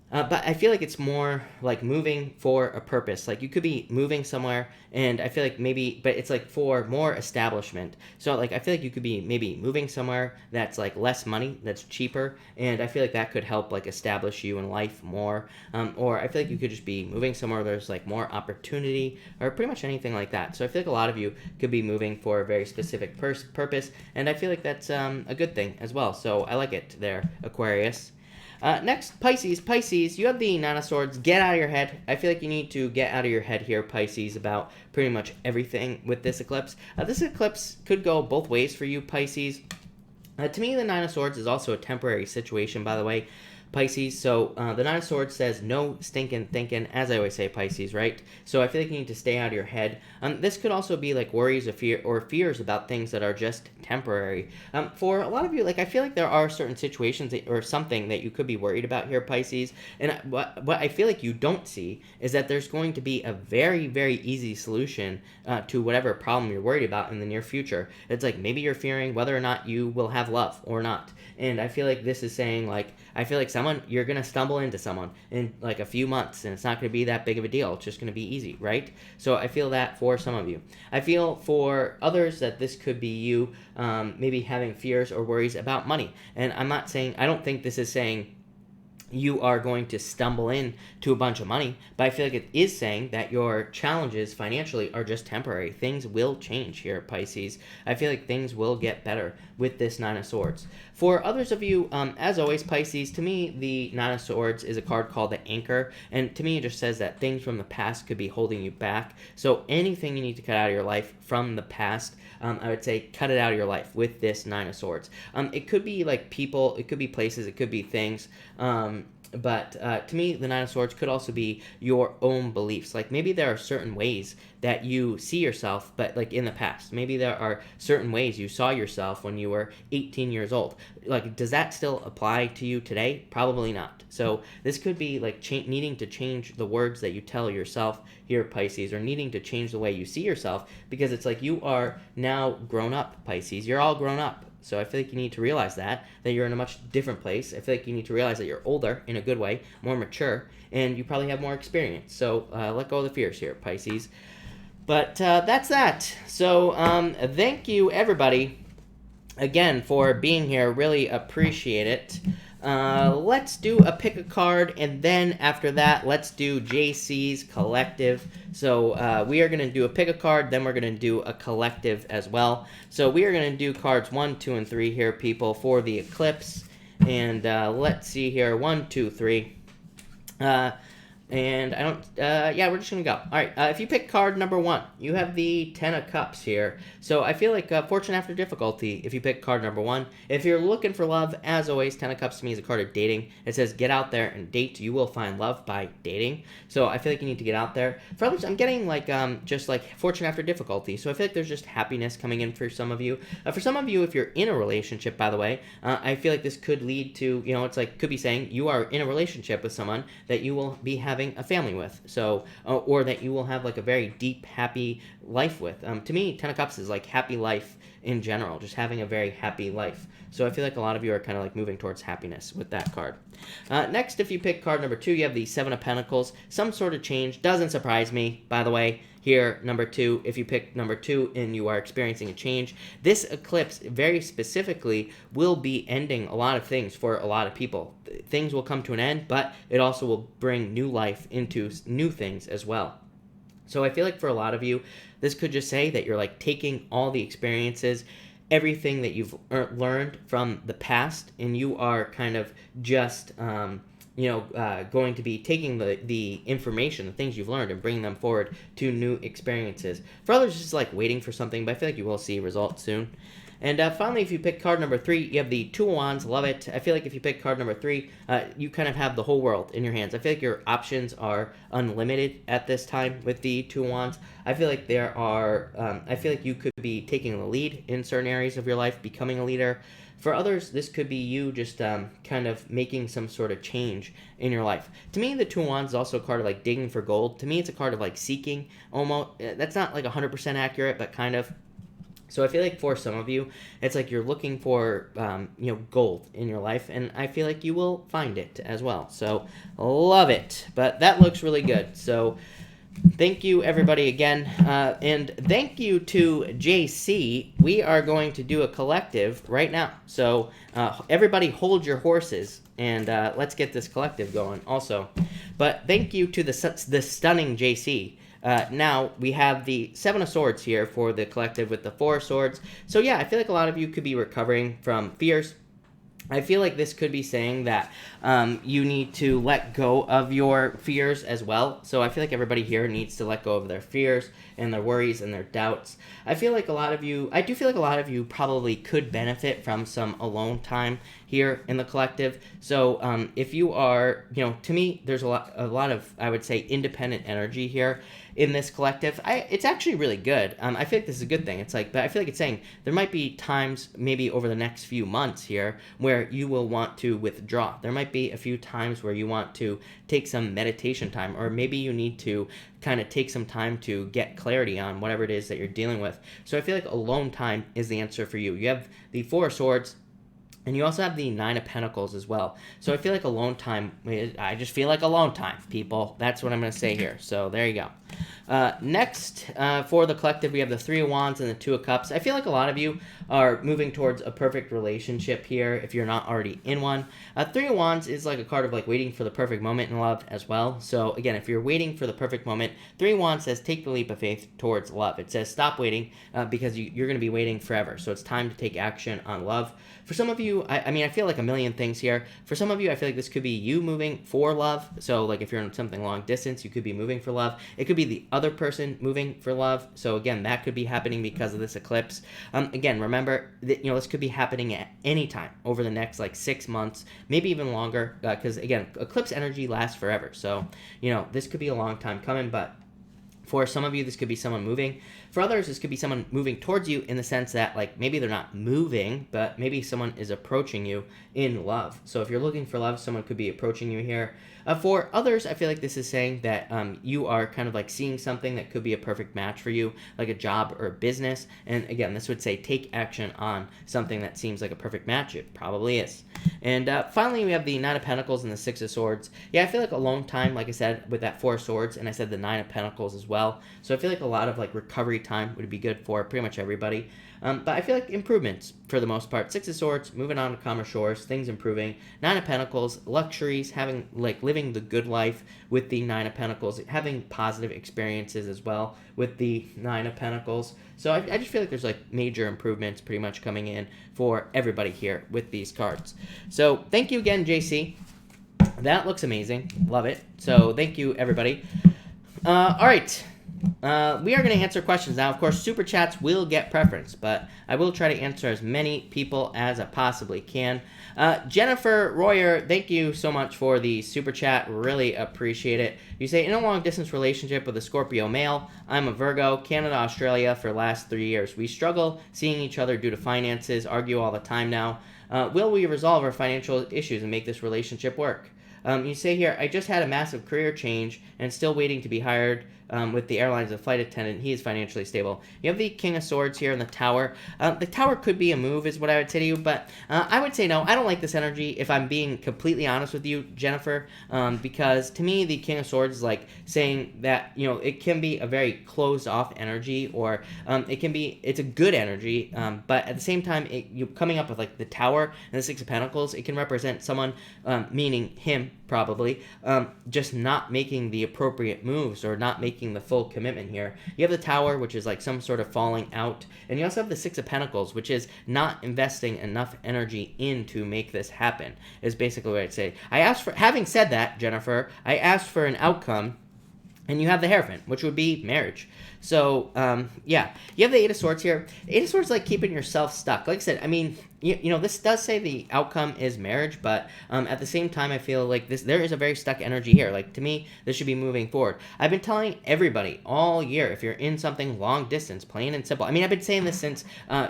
[SPEAKER 1] But I feel like it's more like moving for a purpose. Like you could be moving somewhere, and I feel like maybe, but it's like for more establishment. So like I feel like you could be maybe moving somewhere that's like less money, that's cheaper, and I feel like that could help like establish you in life more. Or I feel like you could just be moving somewhere where there's like more opportunity, or pretty much anything like that. So I feel like a lot of you could be moving for a very specific purpose, and I feel like that's a good thing as well. So I like it there, Aquarius. Next, Pisces. Pisces, you have the Nine of Swords. Get out of your head. I feel like you need to get out of your head here, Pisces, about pretty much everything with this eclipse. This eclipse could go both ways for you, Pisces. To me, the Nine of Swords is also a temporary situation, by the way, Pisces. So the Nine of Swords says no stinking thinking, as I always say, Pisces, right? So I feel like you need to stay out of your head. This could also be like worries or fears about things that are just temporary. For a lot of you, like I feel like there are certain situations or something that you could be worried about here, Pisces. And what I feel like you don't see is that there's going to be a very, very easy solution to whatever problem you're worried about in the near future. It's like maybe you're fearing whether or not you will have love or not. And I feel like this is saying like, I feel like you're going to stumble into someone in like a few months, and it's not going to be that big of a deal. It's just going to be easy, right? So I feel that for some of you. I feel for others that this could be you maybe having fears or worries about money. And I don't think this is saying you are going to stumble in to a bunch of money, but I feel like it is saying that your challenges financially are just temporary. Things will change here, Pisces. I feel like things will get better with this Nine of Swords. For others of you, as always, Pisces, to me, the Nine of Swords is a card called the Anchor, and to me, it just says that things from the past could be holding you back. So anything you need to cut out of your life from the past, I would say cut it out of your life with this Nine of Swords. It could be like people, it could be places, it could be things, but to me, the Nine of Swords could also be your own beliefs. Like maybe there are certain ways that you see yourself, but like in the past. Maybe there are certain ways you saw yourself when you were 18 years old. Like, does that still apply to you today? Probably not. So this could be like needing to change the words that you tell yourself here, Pisces, or needing to change the way you see yourself, because it's like you are now grown up, Pisces. You're all grown up. So I feel like you need to realize that you're in a much different place. I feel like you need to realize that you're older in a good way, more mature, and you probably have more experience. So let go of the fears here, Pisces. But that's that. So thank you, everybody, again, for being here. Really appreciate it. Let's do a pick a card, and then after that, let's do JC's collective. So we are going to do a pick a card, then we're going to do a collective as well. So we are going to do cards 1, 2, and 3 here, people, for the eclipse. And let's see here, 1, 2, 3. And I don't, yeah, we're just going to go. All right, if you pick card number 1, you have the Ten of Cups here. So I feel like fortune after difficulty if you pick card number 1. If you're looking for love, as always, Ten of Cups to me is a card of dating. It says get out there and date. You will find love by dating. So I feel like you need to get out there. For others, I'm getting like just like fortune after difficulty. So I feel like there's just happiness coming in for some of you. For some of you, if you're in a relationship, by the way, I feel like this could lead to, you know, it's like could be saying you are in a relationship with someone that you will be having a family with, so or that you will have like a very deep happy life with. To me, Ten of Cups is like happy life in general, just having a very happy life. So I feel like a lot of you are kind of like moving towards happiness with that card. Next, if you pick card number 2, you have the Seven of Pentacles. Some sort of change. Doesn't surprise me, by the way, here, number 2, if you pick number 2 and you are experiencing a change, this eclipse very specifically will be ending a lot of things for a lot of people. Things will come to an end, but it also will bring new life into new things as well. So I feel like for a lot of you, this could just say that you're like taking all the experiences, everything that you've learned from the past, and you are kind of just, going to be taking the information, the things you've learned, and bringing them forward to new experiences. For others, it's just like waiting for something, but I feel like you will see results soon. And finally, if you pick card number 3, you have the Two of Wands. Love it. I feel like if you pick card number 3, you kind of have the whole world in your hands. I feel like your options are unlimited at this time with the Two of Wands. I feel like I feel like you could be taking the lead in certain areas of your life, becoming a leader. For others, this could be you just kind of making some sort of change in your life. To me, the Two of Wands is also a card of like digging for gold. To me, it's a card of like seeking almost. That's not like 100% accurate, but kind of. So I feel like for some of you, it's like you're looking for, gold in your life, and I feel like you will find it as well. So love it. But that looks really good. So thank you, everybody, again. And thank you to JC. We are going to do a collective right now. So everybody hold your horses, and let's get this collective going also. But thank you to the stunning JC. Now, we have the Seven of Swords here for the collective with the Four of Swords. So yeah, I feel like a lot of you could be recovering from fears. I feel like this could be saying that you need to let go of your fears as well. So I feel like everybody here needs to let go of their fears and their worries and their doubts. I do feel like a lot of you probably could benefit from some alone time here in the collective. So if you are, to me, there's a lot of, I would say, independent energy here in this collective. It's actually really good. I feel like this is a good thing. But I feel like it's saying there might be times maybe over the next few months here where you will want to withdraw. There might be a few times where you want to take some meditation time, or maybe you need to kind of take some time to get clarity on whatever it is that you're dealing with. So I feel like alone time is the answer for you. You have the Four of Swords, and you also have the Nine of Pentacles as well. So I feel like alone time, I just feel like alone time, people. That's what I'm going to say here. So there you go. Next, for the collective, we have the Three of Wands and the Two of Cups. I feel like a lot of you are moving towards a perfect relationship here if you're not already in one. Three of Wands is like a card of like waiting for the perfect moment in love as well. So again, if you're waiting for the perfect moment, Three of Wands says take the leap of faith towards love. It says stop waiting because you're going to be waiting forever. So it's time to take action on love. For some of you, I feel like a million things here. For some of you, I feel like this could be you moving for love. So like if you're in something long distance, you could be moving for love. It could be the other person moving for love. So again, that could be happening because of this eclipse. Again, remember that this could be happening at any time over the next like 6 months, maybe even longer. Because again, eclipse energy lasts forever. So this could be a long time coming, but for some of you, this could be someone moving. For others, this could be someone moving towards you in the sense that, like, maybe they're not moving, but maybe someone is approaching you in love. So if you're looking for love, someone could be approaching you here. For others, I feel like this is saying that you are kind of like seeing something that could be a perfect match for you, like a job or a business. And again, this would say take action on something that seems like a perfect match. It probably is. And finally, we have the Nine of Pentacles and the Six of Swords. Yeah, I feel like a long time, like I said, with that Four of Swords, and I said the Nine of Pentacles as well. So I feel like a lot of like recovery time would be good for pretty much everybody. But I feel like improvements for the most part. Six of Swords, moving on to calmer shores, things improving. Nine of Pentacles, luxuries, having like living the good life with the Nine of Pentacles, having positive experiences as well with the Nine of Pentacles. So I just feel like there's like major improvements pretty much coming in for everybody here with these cards. So thank you again, JC. That looks amazing. Love it. So thank you, everybody. All right. We are going to answer questions now. Of course, super chats will get preference, but I will try to answer as many people as I possibly can. Jennifer Royer, thank you so much for the super chat. Really appreciate it. You say, in a long-distance relationship with a Scorpio male, I'm a Virgo, Canada, Australia for the last 3 years. We struggle seeing each other due to finances, argue all the time now. Will we resolve our financial issues and make this relationship work? You say here, I just had a massive career change and still waiting to be hired with the airline as a flight attendant. He is financially stable. You have the King of Swords here in the Tower. The Tower could be a move, is what I would say to you, but I would say no. I don't like this energy, if I'm being completely honest with you, Jennifer, because to me, the King of Swords is like saying that, it can be a very closed-off energy, or it's a good energy, but at the same time, you coming up with like the Tower and the Six of Pentacles, it can represent someone, meaning him, probably, just not making the appropriate moves or not making the full commitment here. You have the Tower, which is like some sort of falling out, and you also have the Six of Pentacles, which is not investing enough energy in to make this happen, is basically what I'd say. Having said that, Jennifer, I asked for an outcome, and you have the Hierophant, which would be marriage. So, yeah, you have the Eight of Swords here. Eight of Swords is like keeping yourself stuck. Like I said, I mean, this does say the outcome is marriage, but at the same time, I feel like there is a very stuck energy here. Like, to me, this should be moving forward. I've been telling everybody all year, if you're in something long distance, plain and simple. I mean, I've been saying this since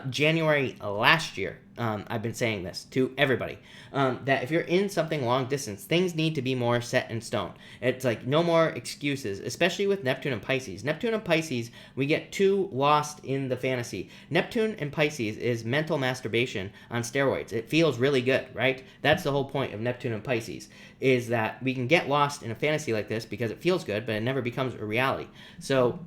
[SPEAKER 1] January last year. I've been saying this to everybody, that if you're in something long distance, things need to be more set in stone. It's like no more excuses, especially with Neptune and Pisces. Neptune and Pisces, we get too lost in the fantasy. Neptune and Pisces is mental masturbation on steroids. It feels really good, right? That's the whole point of Neptune and Pisces, is that we can get lost in a fantasy like this because it feels good, but it never becomes a reality. So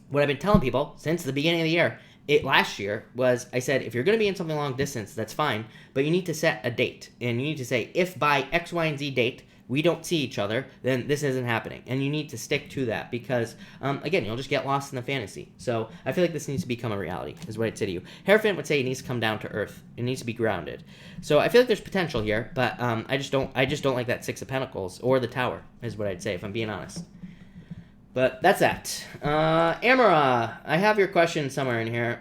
[SPEAKER 1] what I've been telling people since the beginning of the year, last year, was I said, if you're going to be in something long distance, that's fine, but you need to set a date. And you need to say, if by X, Y, and Z date, we don't see each other, then this isn't happening. And you need to stick to that because, again, you'll just get lost in the fantasy. So I feel like this needs to become a reality, is what I'd say to you. Hierophant would say it needs to come down to earth. It needs to be grounded. So I feel like there's potential here, but I just don't like that Six of Pentacles or the Tower, is what I'd say, if I'm being honest. But that's that. Amara, I have your question somewhere in here.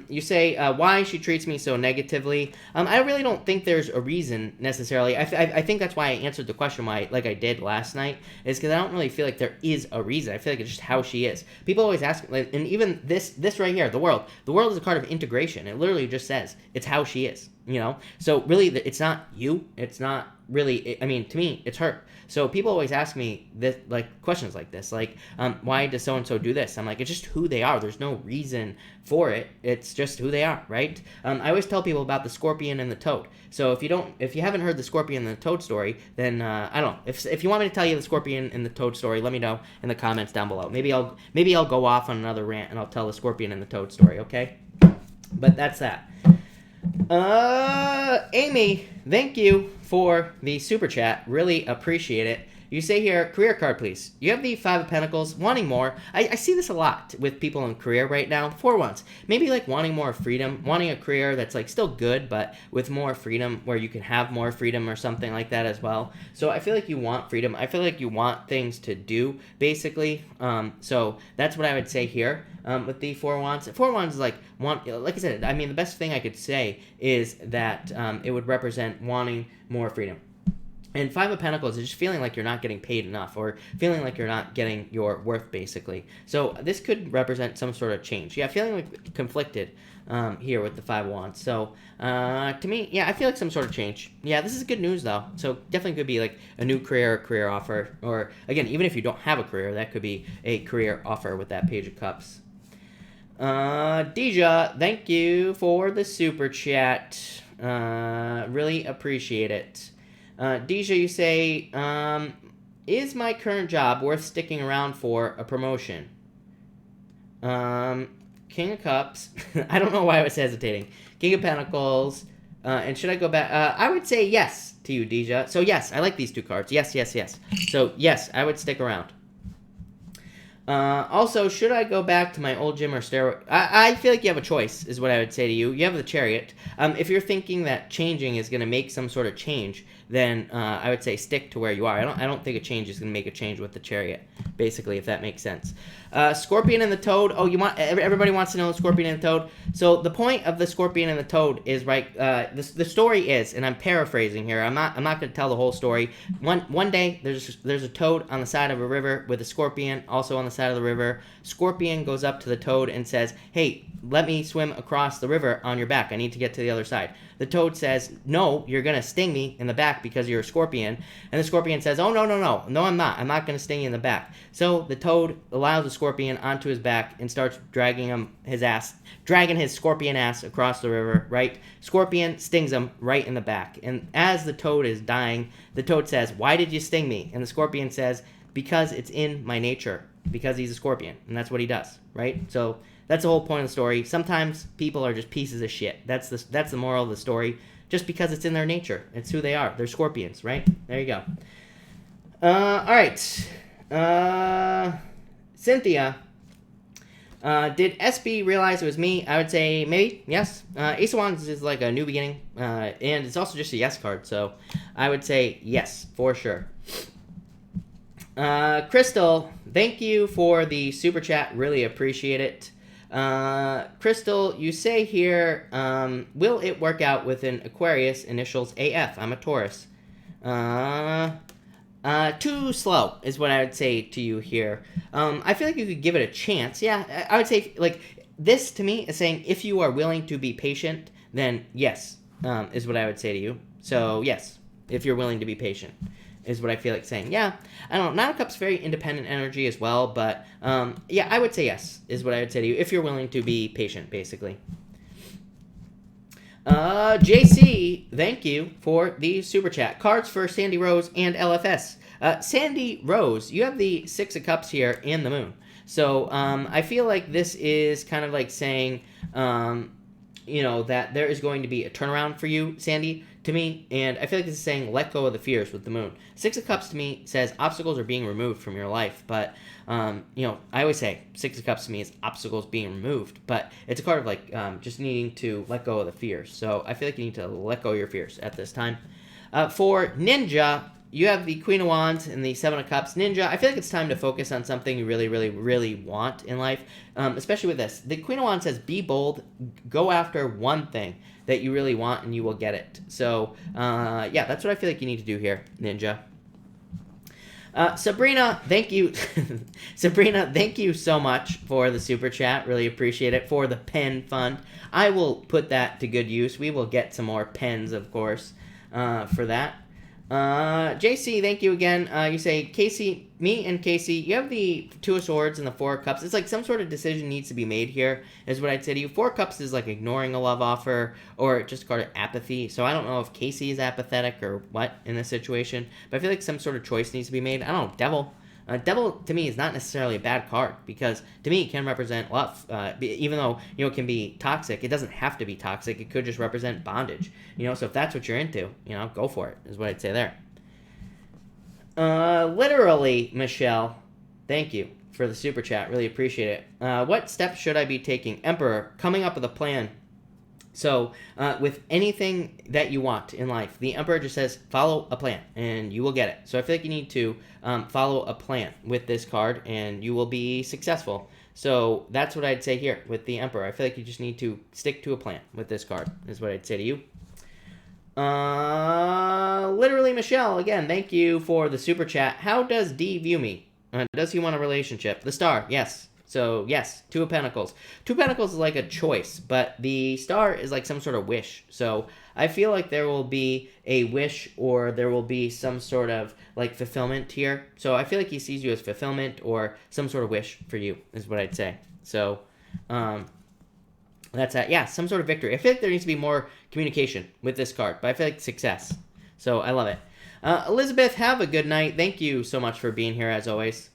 [SPEAKER 1] You say why she treats me so negatively. I really don't think there's a reason necessarily. I think that's why I answered the question like I did last night, is because I don't really feel like there is a reason. I feel like it's just how she is. People always ask, and even this right here, the world. The world is a card of integration. It literally just says it's how she is. So really, it's not you. It's not really. I mean, to me, it's her. So people always ask me this, like questions like this, like why does so and so do this? I'm like, it's just who they are. There's no reason for it. It's just who they are, right? I always tell people about the Scorpion and the Toad. So if you haven't heard the Scorpion and the Toad story, then I don't know. If you want me to tell you the Scorpion and the Toad story, let me know in the comments down below. Maybe I'll go off on another rant and I'll tell the Scorpion and the Toad story. Okay? But that's that. Amy, thank you for the super chat. Really appreciate it. You say here, career card, please. You have the Five of Pentacles, wanting more. I see this a lot with people in career right now. 4 ones. Maybe like wanting more freedom, wanting a career that's like still good, but with more freedom, where you can have more freedom or something like that as well. So I feel like you want freedom. I feel like you want things to do, basically. So that's what I would say here with the 4 wands. 4 wands is like I said, I mean, the best thing I could say is that it would represent wanting more freedom. And Five of Pentacles is just feeling like you're not getting paid enough, or feeling like you're not getting your worth, basically. So this could represent some sort of change. Yeah, feeling like conflicted here with the 5 wands. So to me, yeah, I feel like some sort of change. Yeah, this is good news, though. So definitely could be like a new career offer. Or, again, even if you don't have a career, that could be a career offer with that Page of Cups. Deja, thank you for the super chat. Really appreciate it. Deja, you say, is my current job worth sticking around for a promotion? King of Cups. I don't know why I was hesitating. King of Pentacles. And should I go back? I would say yes to you, Deja. So yes, I like these 2 cards. Yes. So yes, I would stick around. Also, should I go back to my old gym or steroid? I feel like you have a choice, is what I would say to you. You have the Chariot. If you're thinking that changing is going to make some sort of change, then I would say stick to where you are. I don't think a change is going to make a change with the Chariot, basically, if that makes sense. Scorpion and the Toad. Oh, everybody wants to know the Scorpion and the Toad. So the point of the Scorpion and the Toad is, right, the story is, and I'm paraphrasing here. I'm not going to tell the whole story. One day there's a toad on the side of a river with a scorpion also on the side of the river. Scorpion goes up to the toad and says, "Hey, let me swim across the river on your back. I need to get to the other side." The toad says, "No, you're going to sting me in the back back because you're a scorpion. And the scorpion says, oh, no, I'm not going to sting you in the back. So the toad allows the scorpion onto his back and starts dragging his scorpion ass across the river, right? Scorpion stings him right in the back. And as the toad is dying, the toad says, why did you sting me? And the scorpion says, because it's in my nature, because he's a scorpion. And that's what he does, right? So that's the whole point of the story. Sometimes people are just pieces of shit. That's the moral of the story. Just because it's in their nature. It's who they are. They're scorpions, right? There you go. All right. Cynthia. Did SB realize it was me? I would say maybe, yes. Ace of Wands is like a new beginning. And it's also just a yes card. So I would say yes, for sure. Crystal, thank you for the super chat. Really appreciate it. Crystal, you say here, will it work out with an Aquarius, initials AF? I'm a Taurus. Too slow is what I would say to you here. I feel like you could give it a chance. Yeah, I would say, like, this to me is saying if you are willing to be patient, then yes, is what I would say to you. So, yes, if you're willing to be patient is what I feel like saying. Yeah, I don't know. Nine of Cups, very independent energy as well, but yeah, I would say yes, is what I would say to you, if you're willing to be patient, basically. JC, thank you for the super chat. Cards for Sandy Rose and LFS. Sandy Rose, you have the Six of Cups here and the Moon. So I feel like this is kind of like saying, you know, that there is going to be a turnaround for you, Sandy, to me, and I feel like this is saying let go of the fears with the Moon. Six of Cups to me says obstacles are being removed from your life, but, you know, I always say Six of Cups to me is obstacles being removed, but it's a card of, like, just needing to let go of the fears, so I feel like you need to let go of your fears at this time. For Ninja, you have the Queen of Wands and the Seven of Cups. Ninja, I feel like it's time to focus on something you really, really, really want in life, especially with this. The Queen of Wands says, be bold, go after one thing that you really want, and you will get it. So, yeah, that's what I feel like you need to do here, Ninja. Sabrina, thank you. Sabrina, thank you so much for the super chat. Really appreciate it. For the pen fund, I will put that to good use. We will get some more pens, of course, for that. JC, thank you again. You say, Casey, me and Casey, you have the Two of Swords and the Four of Cups. It's like some sort of decision needs to be made here, is what I'd say to you. Four of Cups is like ignoring a love offer or just a card of apathy. So I don't know if Casey is apathetic or what in this situation, but I feel like some sort of choice needs to be made. I don't know, Devil. Devil, to me, is not necessarily a bad card, because, to me, it can represent love. Even though, you know, it can be toxic, it doesn't have to be toxic. It could just represent bondage. You know, so if that's what you're into, you know, go for it, is what I'd say there. Literally, Michelle, thank you for the super chat. Really appreciate it. What steps should I be taking? Emperor, coming up with a plan. So, with anything that you want in life, the Emperor just says, follow a plan, and you will get it. So I feel like you need to follow a plan with this card, and you will be successful. So that's what I'd say here with the Emperor. I feel like you just need to stick to a plan with this card, is what I'd say to you. Literally, Michelle, again, thank you for the super chat. How does D view me? Does he want a relationship? The Star, yes. So, yes, Two of Pentacles. Two of Pentacles is like a choice, but the Star is like some sort of wish. So, I feel like there will be a wish, or there will be some sort of, like, fulfillment here. So, I feel like he sees you as fulfillment or some sort of wish for you, is what I'd say. So, that's that. Yeah, some sort of victory. I feel like there needs to be more communication with this card, but I feel like success. So, I love it. Elizabeth, have a good night. Thank you so much for being here, as always.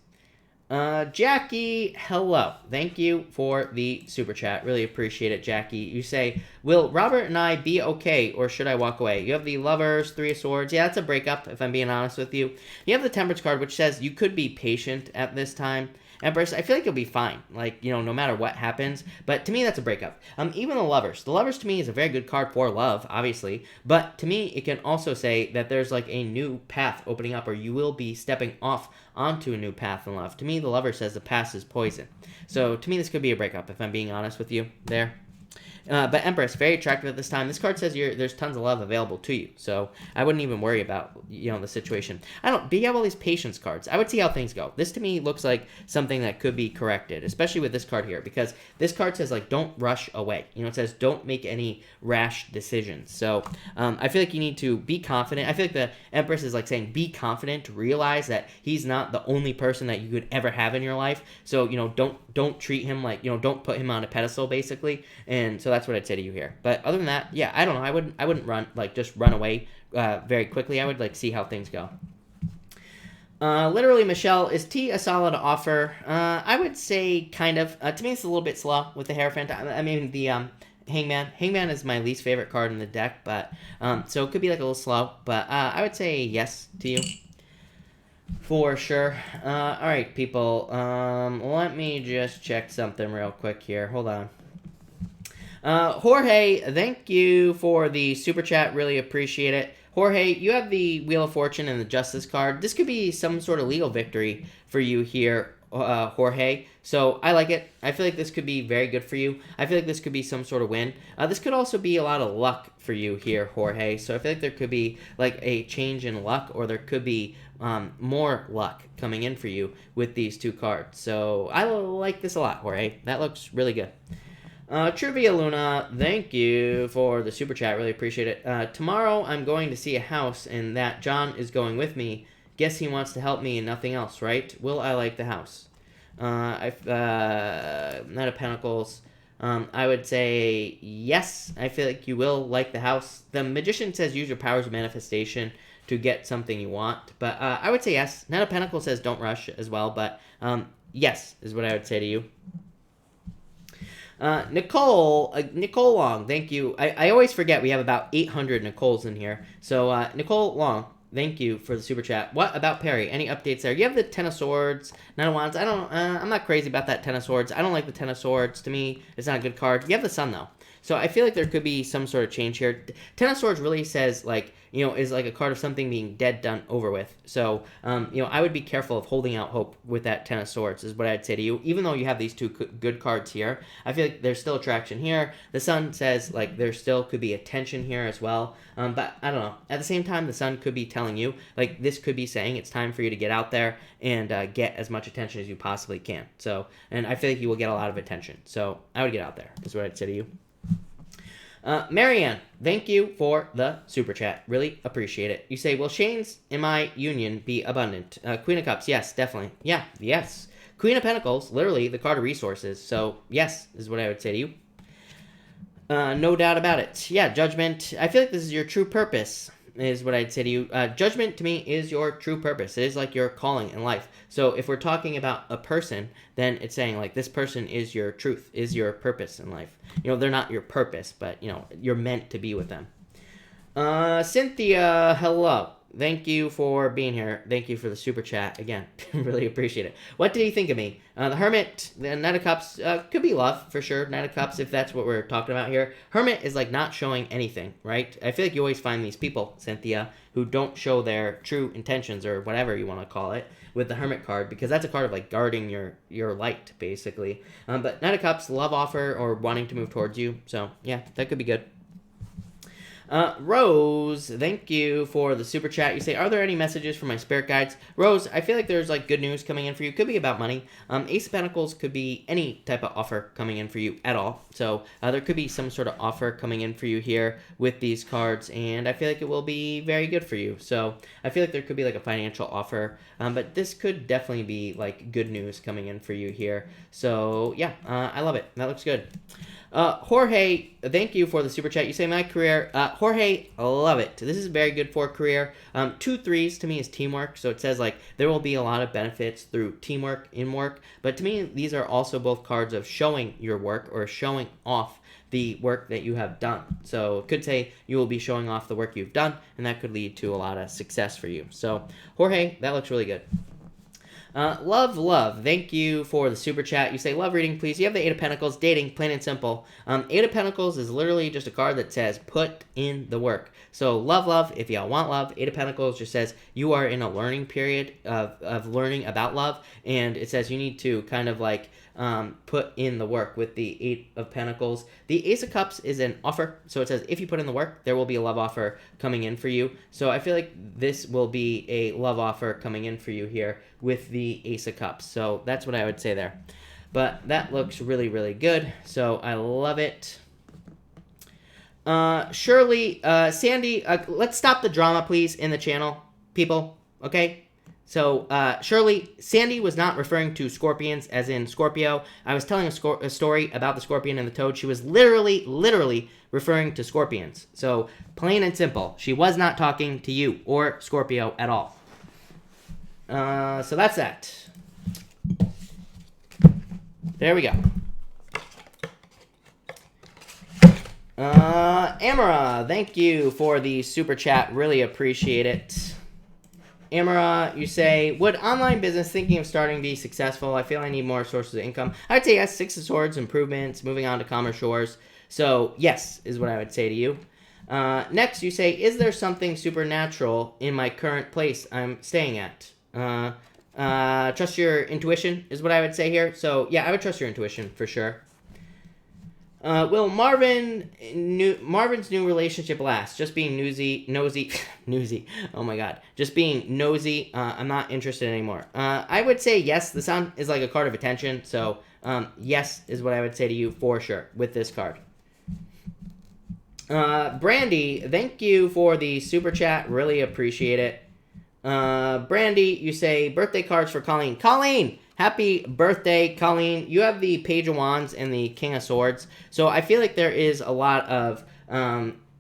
[SPEAKER 1] Jackie, hello. Thank you for the super chat. Really appreciate it, Jackie. You say, will Robert and I be okay, or should I walk away? You have the Lovers, Three of Swords. Yeah, that's a breakup, if I'm being honest with you. You have the Temperance card, which says you could be patient at this time. Empress, I feel like you'll be fine, like, you know, no matter what happens, but to me, that's a breakup. Even the Lovers. The Lovers, to me, is a very good card for love, obviously, but to me, it can also say that there's, like, a new path opening up, or you will be stepping off onto a new path in love. To me, the Lover says the past is poison. So, to me, this could be a breakup, if I'm being honest with you there. But Empress, very attractive at this time. This card says there's tons of love available to you, so I wouldn't even worry about the situation. But you have all these patience cards. I would see how things go. This to me looks like something that could be corrected, especially with this card here, because this card says like don't rush away. It says don't make any rash decisions. So I feel like you need to be confident. I feel like the Empress is like saying be confident, realize that he's not the only person that you could ever have in your life. So don't treat him like don't put him on a pedestal basically. And so that's what I'd say to you here. But other than that, yeah, I don't know. I wouldn't run just run away very quickly. I would see how things go. Literally, Michelle, is tea a solid offer? I would say kind of. To me, it's a little bit slow with the Hierophant. I mean, the Hangman. Hangman is my least favorite card in the deck, but so it could be like a little slow. But I would say yes to you. For sure. All right, people. Let me just check something real quick here. Hold on. Jorge, thank you for the super chat. Really appreciate it. Jorge, you have the Wheel of Fortune and the Justice card. This could be some sort of legal victory for you here, Jorge. So I like it. I feel like this could be very good for you. I feel like this could be some sort of win. This could also be a lot of luck for you here, Jorge. So I feel like there could be like a change in luck, or there could be more luck coming in for you with these two cards. So I like this a lot, Jorge. That looks really good. Trivia Luna, thank you for the super chat. Really appreciate it. Tomorrow I'm going to see a house, and that John is going with me. Guess he wants to help me and nothing else, right? Will I like the house? Knight of Pentacles. I would say yes. I feel like you will like the house. The Magician says use your powers of manifestation to get something you want. But I would say yes. Knight of Pentacles says don't rush as well. But yes is what I would say to you. Nicole Long, thank you. I always forget we have about 800 Nicoles in here. So, Nicole Long, thank you for the super chat. What about Perry? Any updates there? You have the Ten of Swords, Nine of Wands. I'm not crazy about that Ten of Swords. I don't like the Ten of Swords. To me, it's not a good card. You have the Sun, though. So I feel like there could be some sort of change here. Ten of Swords really says, like, is like a card of something being dead, done, over with. So, I would be careful of holding out hope with that Ten of Swords is what I'd say to you. Even though you have these two good cards here, I feel like there's still attraction here. The Sun says, like, there still could be a tension here as well. But I don't know. At the same time, the Sun could be telling you, like, this could be saying it's time for you to get out there and get as much attention as you possibly can. So, and I feel like you will get a lot of attention. So I would get out there is what I'd say to you. Marianne, thank you for the super chat. Really appreciate it. You say, will Shane's in my union be abundant? Queen of Cups, yes, definitely. Yeah, yes. Queen of Pentacles, literally the card of resources. So, yes, is what I would say to you. No doubt about it. Yeah, Judgment. I feel like this is your true purpose, is what I'd say to you. Judgment, to me, is your true purpose. It is like your calling in life. So if we're talking about a person, then it's saying, like, this person is your truth, is your purpose in life. They're not your purpose, but, you're meant to be with them. Cynthia, hello. Thank you for being here. Thank you for the super chat. Again, really appreciate it. What did you think of me? The Hermit, the Knight of Cups, could be love, for sure. Knight of Cups, if that's what we're talking about here. Hermit is, like, not showing anything, right? I feel like you always find these people, Cynthia, who don't show their true intentions, or whatever you want to call it, with the Hermit card, because that's a card of, like, guarding your light, basically. But Knight of Cups, love offer, or wanting to move towards you. So, yeah, that could be good. Rose, thank you for the super chat. You say, are there any messages from my spirit guides? Rose, I feel like there's like good news coming in for you. Could be about money. Ace of Pentacles could be any type of offer coming in for you at all. So there could be some sort of offer coming in for you here with these cards, and I feel like it will be very good for you. So I feel like there could be like a financial offer, but this could definitely be like good news coming in for you here. So yeah, I love it. That looks good. Jorge, thank you for the super chat. You say my career. Jorge, love it. This is very good for career. 2 3s to me is teamwork. So it says like there will be a lot of benefits through teamwork in work. But to me, these are also both cards of showing your work or showing off the work that you have done. So it could say you will be showing off the work you've done, and that could lead to a lot of success for you. So Jorge, that looks really good. Love, thank you for the super chat. You say, love reading, please. You have the Eight of Pentacles, dating, plain and simple. Eight of Pentacles is literally just a card that says, put in the work. So, love, if y'all want love. Eight of Pentacles just says you are in a learning period of learning about love, and it says you need to kind of like put in the work with the Eight of Pentacles. The Ace of Cups is an offer. So it says if you put in the work, there will be a love offer coming in for you. So I feel like this will be a love offer coming in for you here with the Ace of Cups. So that's what I would say there. But that looks really, really good. So I love it. Shirley, Sandy, let's stop the drama, please, in the channel, people, okay? So, Shirley, Sandy was not referring to scorpions as in Scorpio. I was telling a story about the scorpion and the toad. She was literally referring to scorpions. So, plain and simple, she was not talking to you or Scorpio at all. So that's that. There we go. Amara, thank you for the super chat. Really appreciate it. Amara, you say, would online business thinking of starting be successful? I feel I need more sources of income. I'd say yes, Six of Swords, improvements, moving on to calmer shores. So yes, is what I would say to you. Next, you say, is there something supernatural in my current place I'm staying at? Trust your intuition is what I would say here. So yeah, I would trust your intuition for sure. Will Marvin's new relationship last? Just being nosy. Oh my god. Just being nosy. I'm not interested anymore. I would say yes. The Sun is like a card of attention. So, yes is what I would say to you for sure with this card. Brandy, thank you for the super chat. Really appreciate it. Brandy, you say birthday cards for Colleen. Colleen! Happy birthday, Colleen. You have the Page of Wands and the King of Swords. So I feel like there is a lot of...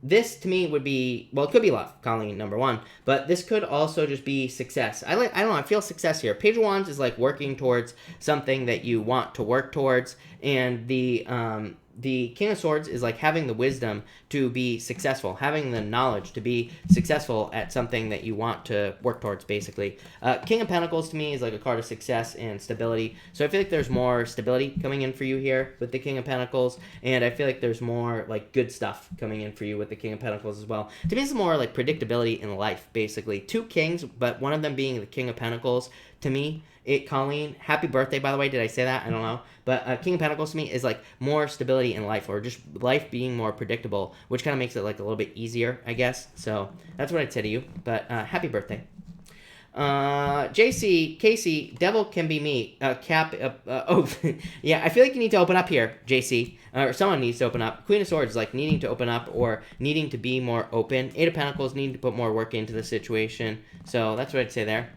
[SPEAKER 1] this, to me, would be... Well, it could be love, Colleen, number one. But this could also just be success. I don't know. I feel success here. Page of Wands is like working towards something that you want to work towards. And the King of Swords is like having the wisdom to be successful, having the knowledge to be successful at something that you want to work towards, basically. King of Pentacles to me is like a card of success and stability. So I feel like there's more stability coming in for you here with the King of Pentacles, and I feel like there's more like good stuff coming in for you with the King of Pentacles as well. To me, it's more like predictability in life, basically. Two kings, but one of them being the King of Pentacles. To me, Colleen, happy birthday, by the way. Did I say that? I don't know. But King of Pentacles to me is like more stability in life, or just life being more predictable, which kind of makes it like a little bit easier, I guess. So that's what I'd say to you. But happy birthday. JC, Casey, devil can be me. Oh, yeah, I feel like you need to open up here, JC. Or someone needs to open up. Queen of Swords, like needing to open up or needing to be more open. Eight of Pentacles, needing to put more work into the situation. So that's what I'd say there.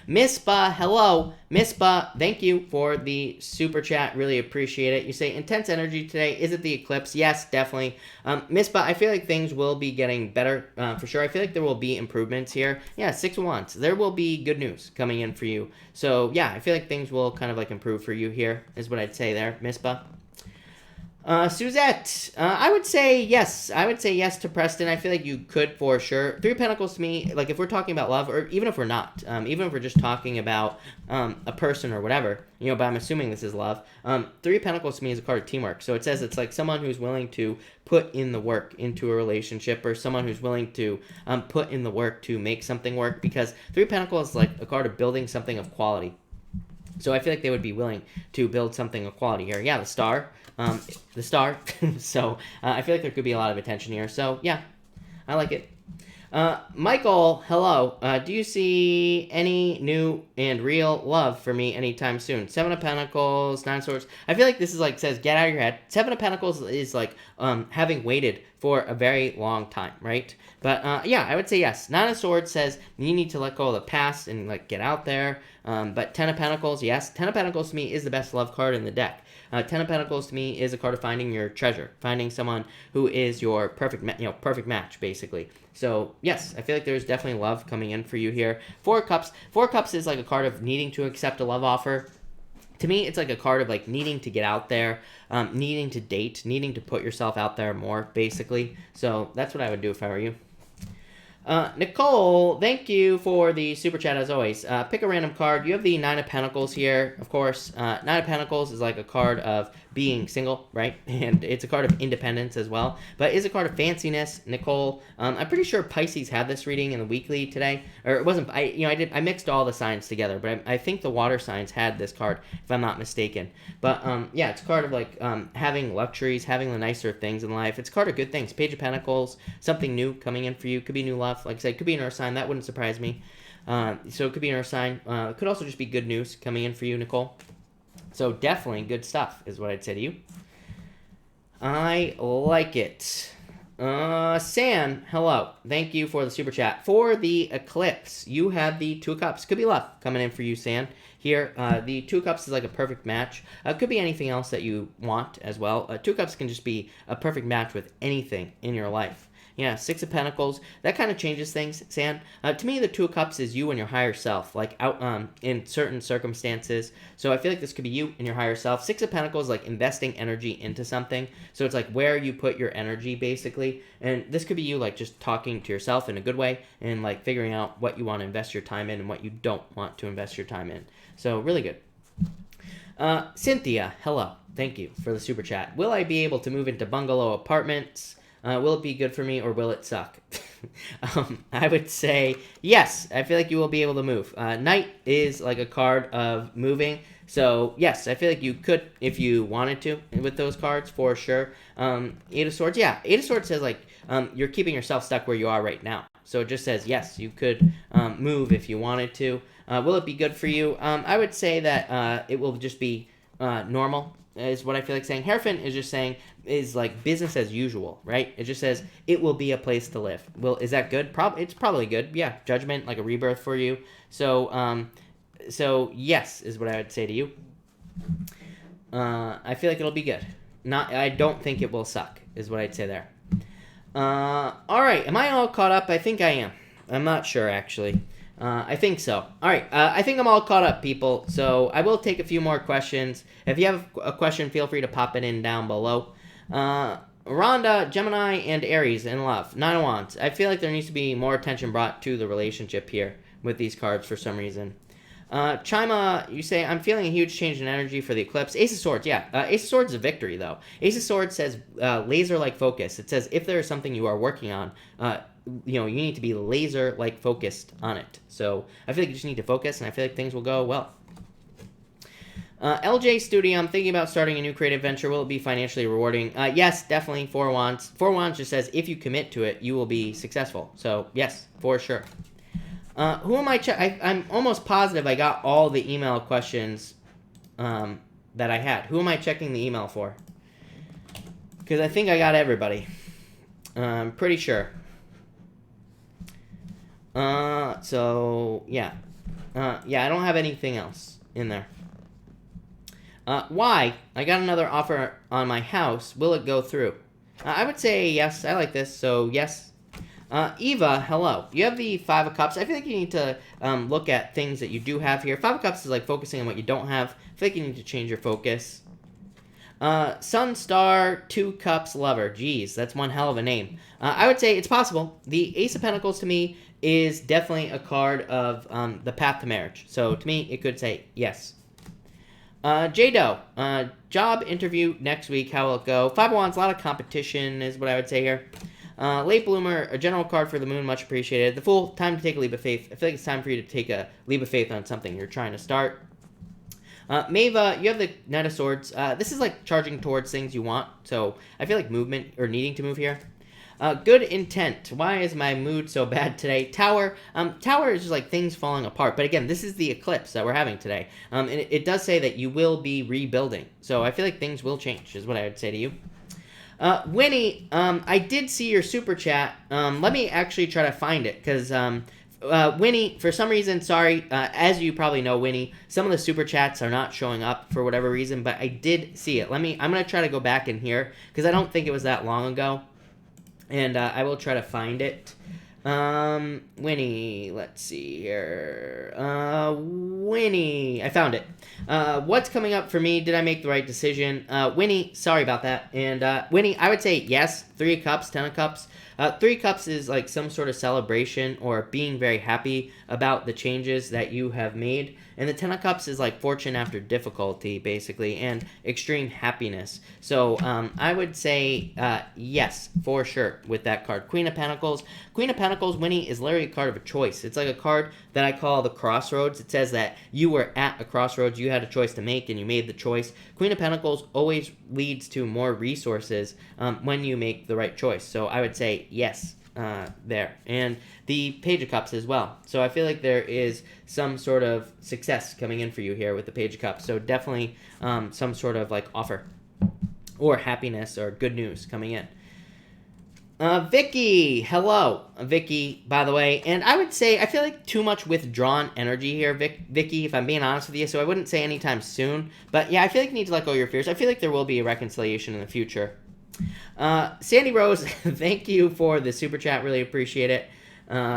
[SPEAKER 1] Mispa, hello. Mispa, thank you for the super chat. Really appreciate it. You say, intense energy today. Is it the eclipse? Yes, definitely. Mispa, I feel like things will be getting better for sure. I feel like there will be improvements here. Yeah, 6 of Wands. There will be good news coming in for you. So, yeah, I feel like things will kind of like improve for you here is what I'd say there, Mispa. Suzette, I would say yes. I would say yes to Preston. I feel like you could for sure. Three of Pentacles to me, like if we're talking about love, or even if we're not, even if we're just talking about a person or whatever, you know, but I'm assuming this is love. Three of Pentacles to me is a card of teamwork. So it says it's like someone who's willing to put in the work into a relationship, or someone who's willing to put in the work to make something work, because Three of Pentacles is like a card of building something of quality. So I feel like they would be willing to build something of quality here. Yeah, the star. So I feel like there could be a lot of attention here. So yeah, I like it. Michael, hello. Do you see any new and real love for me anytime soon? Seven of Pentacles, Nine of Swords. I feel like this is like says get out of your head. Seven of Pentacles is like having waited for a very long time, right? But yeah, I would say yes. Nine of Swords says you need to let go of the past and like get out there. But Ten of Pentacles, yes. Ten of Pentacles to me is the best love card in the deck. Ten of Pentacles to me is a card of finding your treasure, finding someone who is your perfect match, basically. So yes, I feel like there's definitely love coming in for you here. Four of Cups. Four of Cups is like a card of needing to accept a love offer. To me, it's like a card of like needing to get out there, needing to date, needing to put yourself out there more, basically. So that's what I would do if I were you. Nicole, thank you for the super chat as always. Pick a random card. You have the Nine of Pentacles here, of course. Nine of Pentacles is like a card of being single, right? And it's a card of independence as well, but is a card of fanciness. Nicole, I'm pretty sure Pisces had this reading in the weekly today, or it wasn't. I mixed all the signs together, but I think the water signs had this card, if I'm not mistaken. But yeah, it's a card of like having luxuries, having the nicer things in life. It's a card of good things. Page of Pentacles, something new coming in for you. Could be new love, like I said, could be an earth sign. That wouldn't surprise me. So it could be an earth sign. It could also just be good news coming in for you, Nicole. So definitely good stuff is what I'd say to you. I like it. San, hello. Thank you for the super chat. For the eclipse, you have the Two of Cups. Could be love coming in for you, San. Here, the Two of Cups is like a perfect match. Could be anything else that you want as well. Two of Cups can just be a perfect match with anything in your life. Yeah, Six of Pentacles, that kind of changes things, San. To me, the Two of Cups is you and your higher self, like out in certain circumstances. So I feel like this could be you and your higher self. Six of Pentacles, like investing energy into something. So it's like where you put your energy, basically. And this could be you, like, just talking to yourself in a good way and, like, figuring out what you want to invest your time in and what you don't want to invest your time in. So really good. Cynthia, hello. Thank you for the super chat. Will I be able to move into bungalow apartments? Will it be good for me or will it suck? I would say yes. I feel like you will be able to move. Knight is like a card of moving. So yes, I feel like you could if you wanted to with those cards for sure. Eight of Swords, yeah. Eight of Swords says like you're keeping yourself stuck where you are right now. So it just says yes, you could move if you wanted to. Will it be good for you? I would say that it will just be normal. Is what I feel like saying. Hierophant is just saying is like business as usual, right? It just says it will be a place to live. Well, is that good? It's probably good. Yeah, Judgment, like a rebirth for you. So, so yes is what I would say to you. I feel like it'll be good. I don't think it will suck. Is what I'd say there. All right, am I all caught up? I think I am. I'm not sure actually. I think so. All right. I think I'm all caught up, people. So I will take a few more questions. If you have a question, feel free to pop it in down below. Rhonda, Gemini, and Aries in love. Nine of Wands. I feel like there needs to be more attention brought to the relationship here with these cards for some reason. Chima, you say, I'm feeling a huge change in energy for the eclipse. Ace of Swords, yeah. Ace of Swords is a victory, though. Ace of Swords says laser-like focus. It says if there is something you are working on, you need to be laser-like focused on it. So I feel like you just need to focus, and I feel like things will go well. LJ Studio, I'm thinking about starting a new creative venture. Will it be financially rewarding? Yes, definitely. Four of Wands. Four of Wands just says if you commit to it, you will be successful. So yes, for sure. Who am I I'm almost positive I got all the email questions that I had. Who am I checking the email for? Because I think I got everybody. I'm pretty sure. So, yeah. Yeah, I don't have anything else in there. Why? I got another offer on my house. Will it go through? I would say yes. I like this, so yes. Eva, hello. You have the Five of Cups. I feel like you need to look at things that you do have here. Five of Cups is like focusing on what you don't have. I feel like you need to change your focus. Sun, Star, Two Cups, Lover. Jeez, that's one hell of a name. I would say it's possible. The Ace of Pentacles to me is definitely a card of the path to marriage. So to me, it could say yes. J-Do, job interview next week. How will it go? Five of Wands, a lot of competition is what I would say here. Late Bloomer, a general card for the moon, much appreciated. The Fool, time to take a leap of faith. I feel like it's time for you to take a leap of faith on something you're trying to start. Maeva, you have the Knight of Swords. This is like charging towards things you want, so I feel like movement or needing to move here. Good intent. Why is my mood so bad today? Tower. Tower is just like things falling apart. But again, this is the eclipse that we're having today. And it does say that you will be rebuilding. So I feel like things will change is what I would say to you. Winnie, I did see your super chat. Let me actually try to find it because Winnie, for some reason, sorry, as you probably know, Winnie, some of the super chats are not showing up for whatever reason, but I did see it. I'm going to try to go back in here because I don't think it was that long ago. And I will try to find it. Winnie, let's see here. Winnie, I found it. What's coming up for me? Did I make the right decision? Winnie, sorry about that. And, Winnie, I would say yes. 3 of Cups, 10 of Cups. 3 Cups is like some sort of celebration or being very happy about the changes that you have made. And the 10 of Cups is like fortune after difficulty, basically, and extreme happiness. So I would say yes, for sure, with that card. Queen of Pentacles. Queen of Pentacles, Winnie, is literally a card of a choice. It's like a card that I call the crossroads. It says that you were at a crossroads, you had a choice to make, and you made the choice. Queen of Pentacles always leads to more resources when you make the right choice. So I would say yes. There. And the Page of Cups as well. So I feel like there is some sort of success coming in for you here with the Page of Cups. So definitely some sort of like offer or happiness or good news coming in. Vicky, hello. Vicky, by the way. And I would say I feel like too much withdrawn energy here, Vicky, if I'm being honest with you. So I wouldn't say anytime soon. But yeah, I feel like you need to let go of your fears. I feel like there will be a reconciliation in the future. Sandy Rose, thank you for the super chat. Really appreciate it,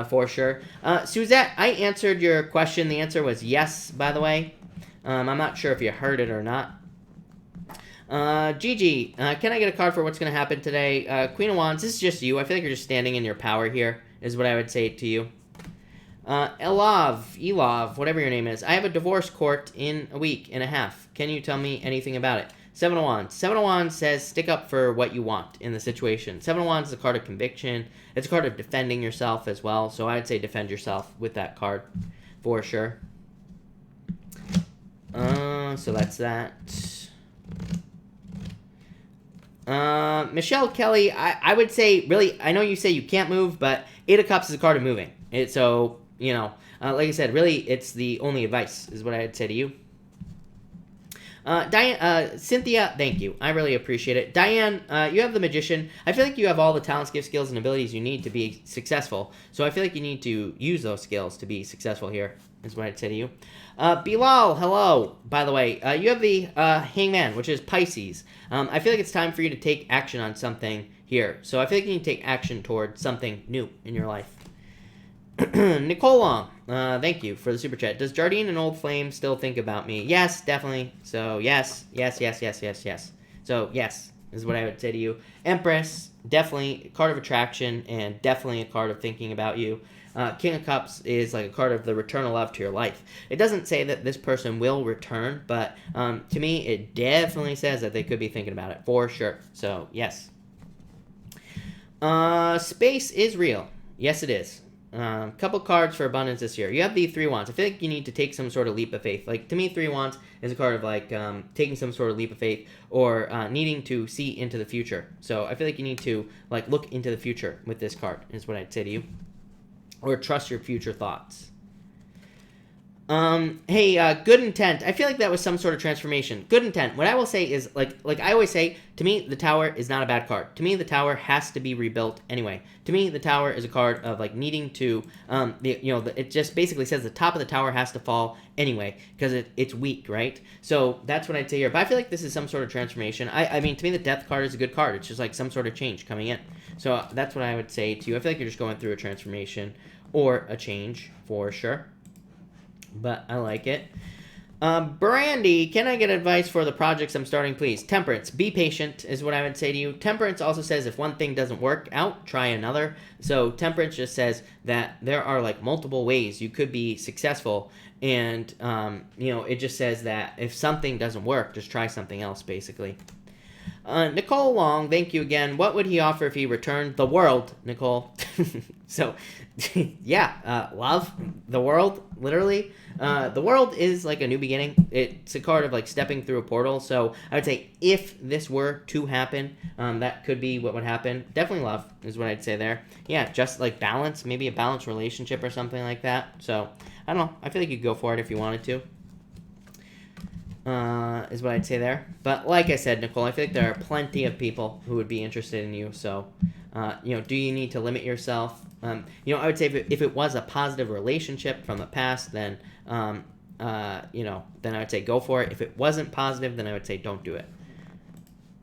[SPEAKER 1] for sure. Suzette, I answered your question. The answer was yes, by the way. I'm not sure if you heard it or not. Gigi, can I get a card for what's going to happen today? Queen of Wands, this is just you. I feel like you're just standing in your power here, is what I would say to you. Elov, whatever your name is. I have a divorce court in a week and a half. Can you tell me anything about it? 7 of Wands. 7 of Wands says stick up for what you want in the situation. 7 of Wands is a card of conviction. It's a card of defending yourself as well. So I'd say defend yourself with that card for sure. So that's that. Michelle Kelly, I would say, really, I know you say you can't move, but 8 of Cups is a card of moving. So, you know, like I said, really, it's the only advice is what I'd say to you. Diane, Cynthia, thank you. I really appreciate it. Diane, you have the Magician. I feel like you have all the talents, gifts, skills, and abilities you need to be successful. So I feel like you need to use those skills to be successful here, is what I'd say to you. Bilal, hello. By the way, you have the Hangman, which is Pisces. I feel like it's time for you to take action on something here. So I feel like you need to take action toward something new in your life. Nicole Long, thank you for the super chat. Does Jardine and Old Flame still think about me? Yes, definitely. So yes. So yes, is what I would say to you. Empress, definitely a card of attraction and definitely a card of thinking about you. King of Cups is like a card of the return of love to your life. It doesn't say that this person will return, but to me, it definitely says that they could be thinking about it for sure. So yes. Space is real. Yes, it is. Couple cards for abundance this year. You have the 3 Wands. I feel like you need to take some sort of leap of faith. Like, to me, 3 Wands is a card of, like, taking some sort of leap of faith or needing to see into the future. So I feel like you need to, like, look into the future with this card, is what I'd say to you. Or trust your future thoughts. Hey, good intent. I feel like that was some sort of transformation. Good intent. What I will say is, like I always say, to me, the Tower is not a bad card. To me, the Tower has to be rebuilt anyway. To me, the Tower is a card of, like, needing to, it just basically says the top of the Tower has to fall anyway, because it's weak, right? So that's what I'd say here. But I feel like this is some sort of transformation. I mean, to me, the Death card is a good card. It's just, like, some sort of change coming in. So that's what I would say to you. I feel like you're just going through a transformation or a change, for sure. But I like it. Brandy, can I get advice for the projects I'm starting, please? Temperance, be patient is what I would say to you. Temperance also says if one thing doesn't work out, try another. So Temperance just says that there are, like, multiple ways you could be successful. And, it just says that if something doesn't work, just try something else, basically. Nicole Long, thank you again. What would he offer if he returned? The world, Nicole. So, yeah, love, the world, literally. The world is like a new beginning. It's a card of, like, stepping through a portal. So I would say if this were to happen, that could be what would happen. Definitely love is what I'd say there. Yeah, just, like, balance, maybe a balanced relationship or something like that. So, I don't know. I feel like you could go for it if you wanted to. Is what I'd say there. But like I said, Nicole, I feel like there are plenty of people who would be interested in you. So, do you need to limit yourself? I would say if it was a positive relationship from the past, then, then I would say go for it. If it wasn't positive, then I would say don't do it.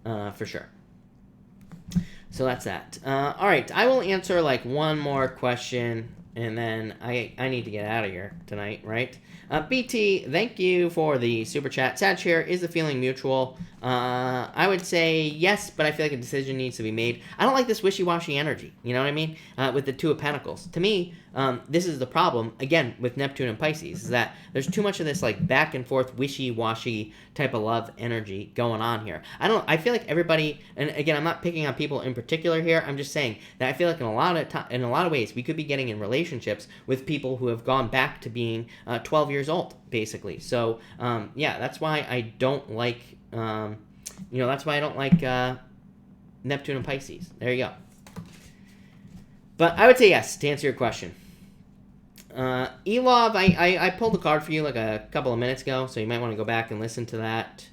[SPEAKER 1] For sure. So that's that. All right, I will answer like one more question, and then I need to get out of here tonight, right? BT, thank you for the super chat. Sad share, is the feeling mutual? I would say yes, but I feel like a decision needs to be made. I don't like this wishy-washy energy, you know what I mean? With the Two of Pentacles. To me, this is the problem, again, with Neptune and Pisces, is that there's too much of this like back and forth wishy-washy type of love energy going on here. I feel like everybody, and again, I'm not picking on people in particular here, I'm just saying that I feel like in a lot of ways, we could be getting in relationships with people who have gone back to being 12 years old, basically. So, yeah, that's why I don't like, that's why I don't like Neptune and Pisces. There you go. But I would say yes, to answer your question. Elov, I pulled a card for you like a couple of minutes ago, so you might want to go back and listen to that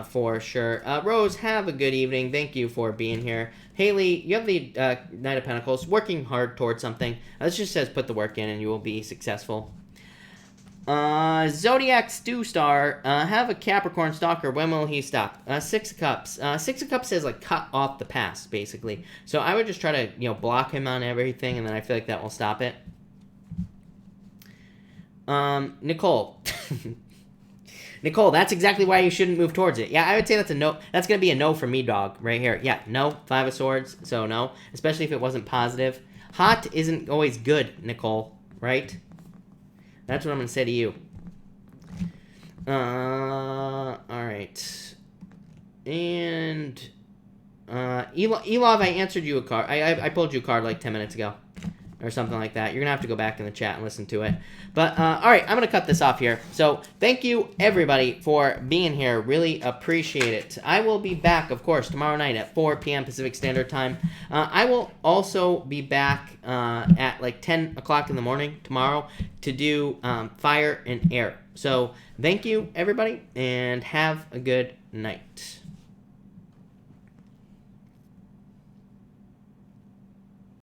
[SPEAKER 1] for sure. Rose, have a good evening. Thank you for being here. Haley, you have the Knight of Pentacles, working hard towards something. This just says put the work in and you will be successful. Zodiac Stew Star, have a Capricorn stalker. When will he stop? Six of Cups. Six of Cups says like cut off the past, basically. So I would just try to block him on everything, and then I feel like that will stop it. Nicole. Nicole, that's exactly why you shouldn't move towards it. Yeah, I would say that's a no. That's gonna be a no for me, dog, right here. Yeah, no. Five of Swords, so no. Especially if it wasn't positive. Hot isn't always good, Nicole, right? That's what I'm going to say to you. All right. And Elov, I answered you a card. I pulled you a card like 10 minutes ago or something like that. You're going to have to go back in the chat and listen to it. But, all right, I'm going to cut this off here. So, thank you, everybody, for being here. Really appreciate it. I will be back, of course, tomorrow night at 4 p.m. Pacific Standard Time. I will also be back at, like, 10 o'clock in the morning tomorrow to do fire and air. So, thank you, everybody, and have a good night.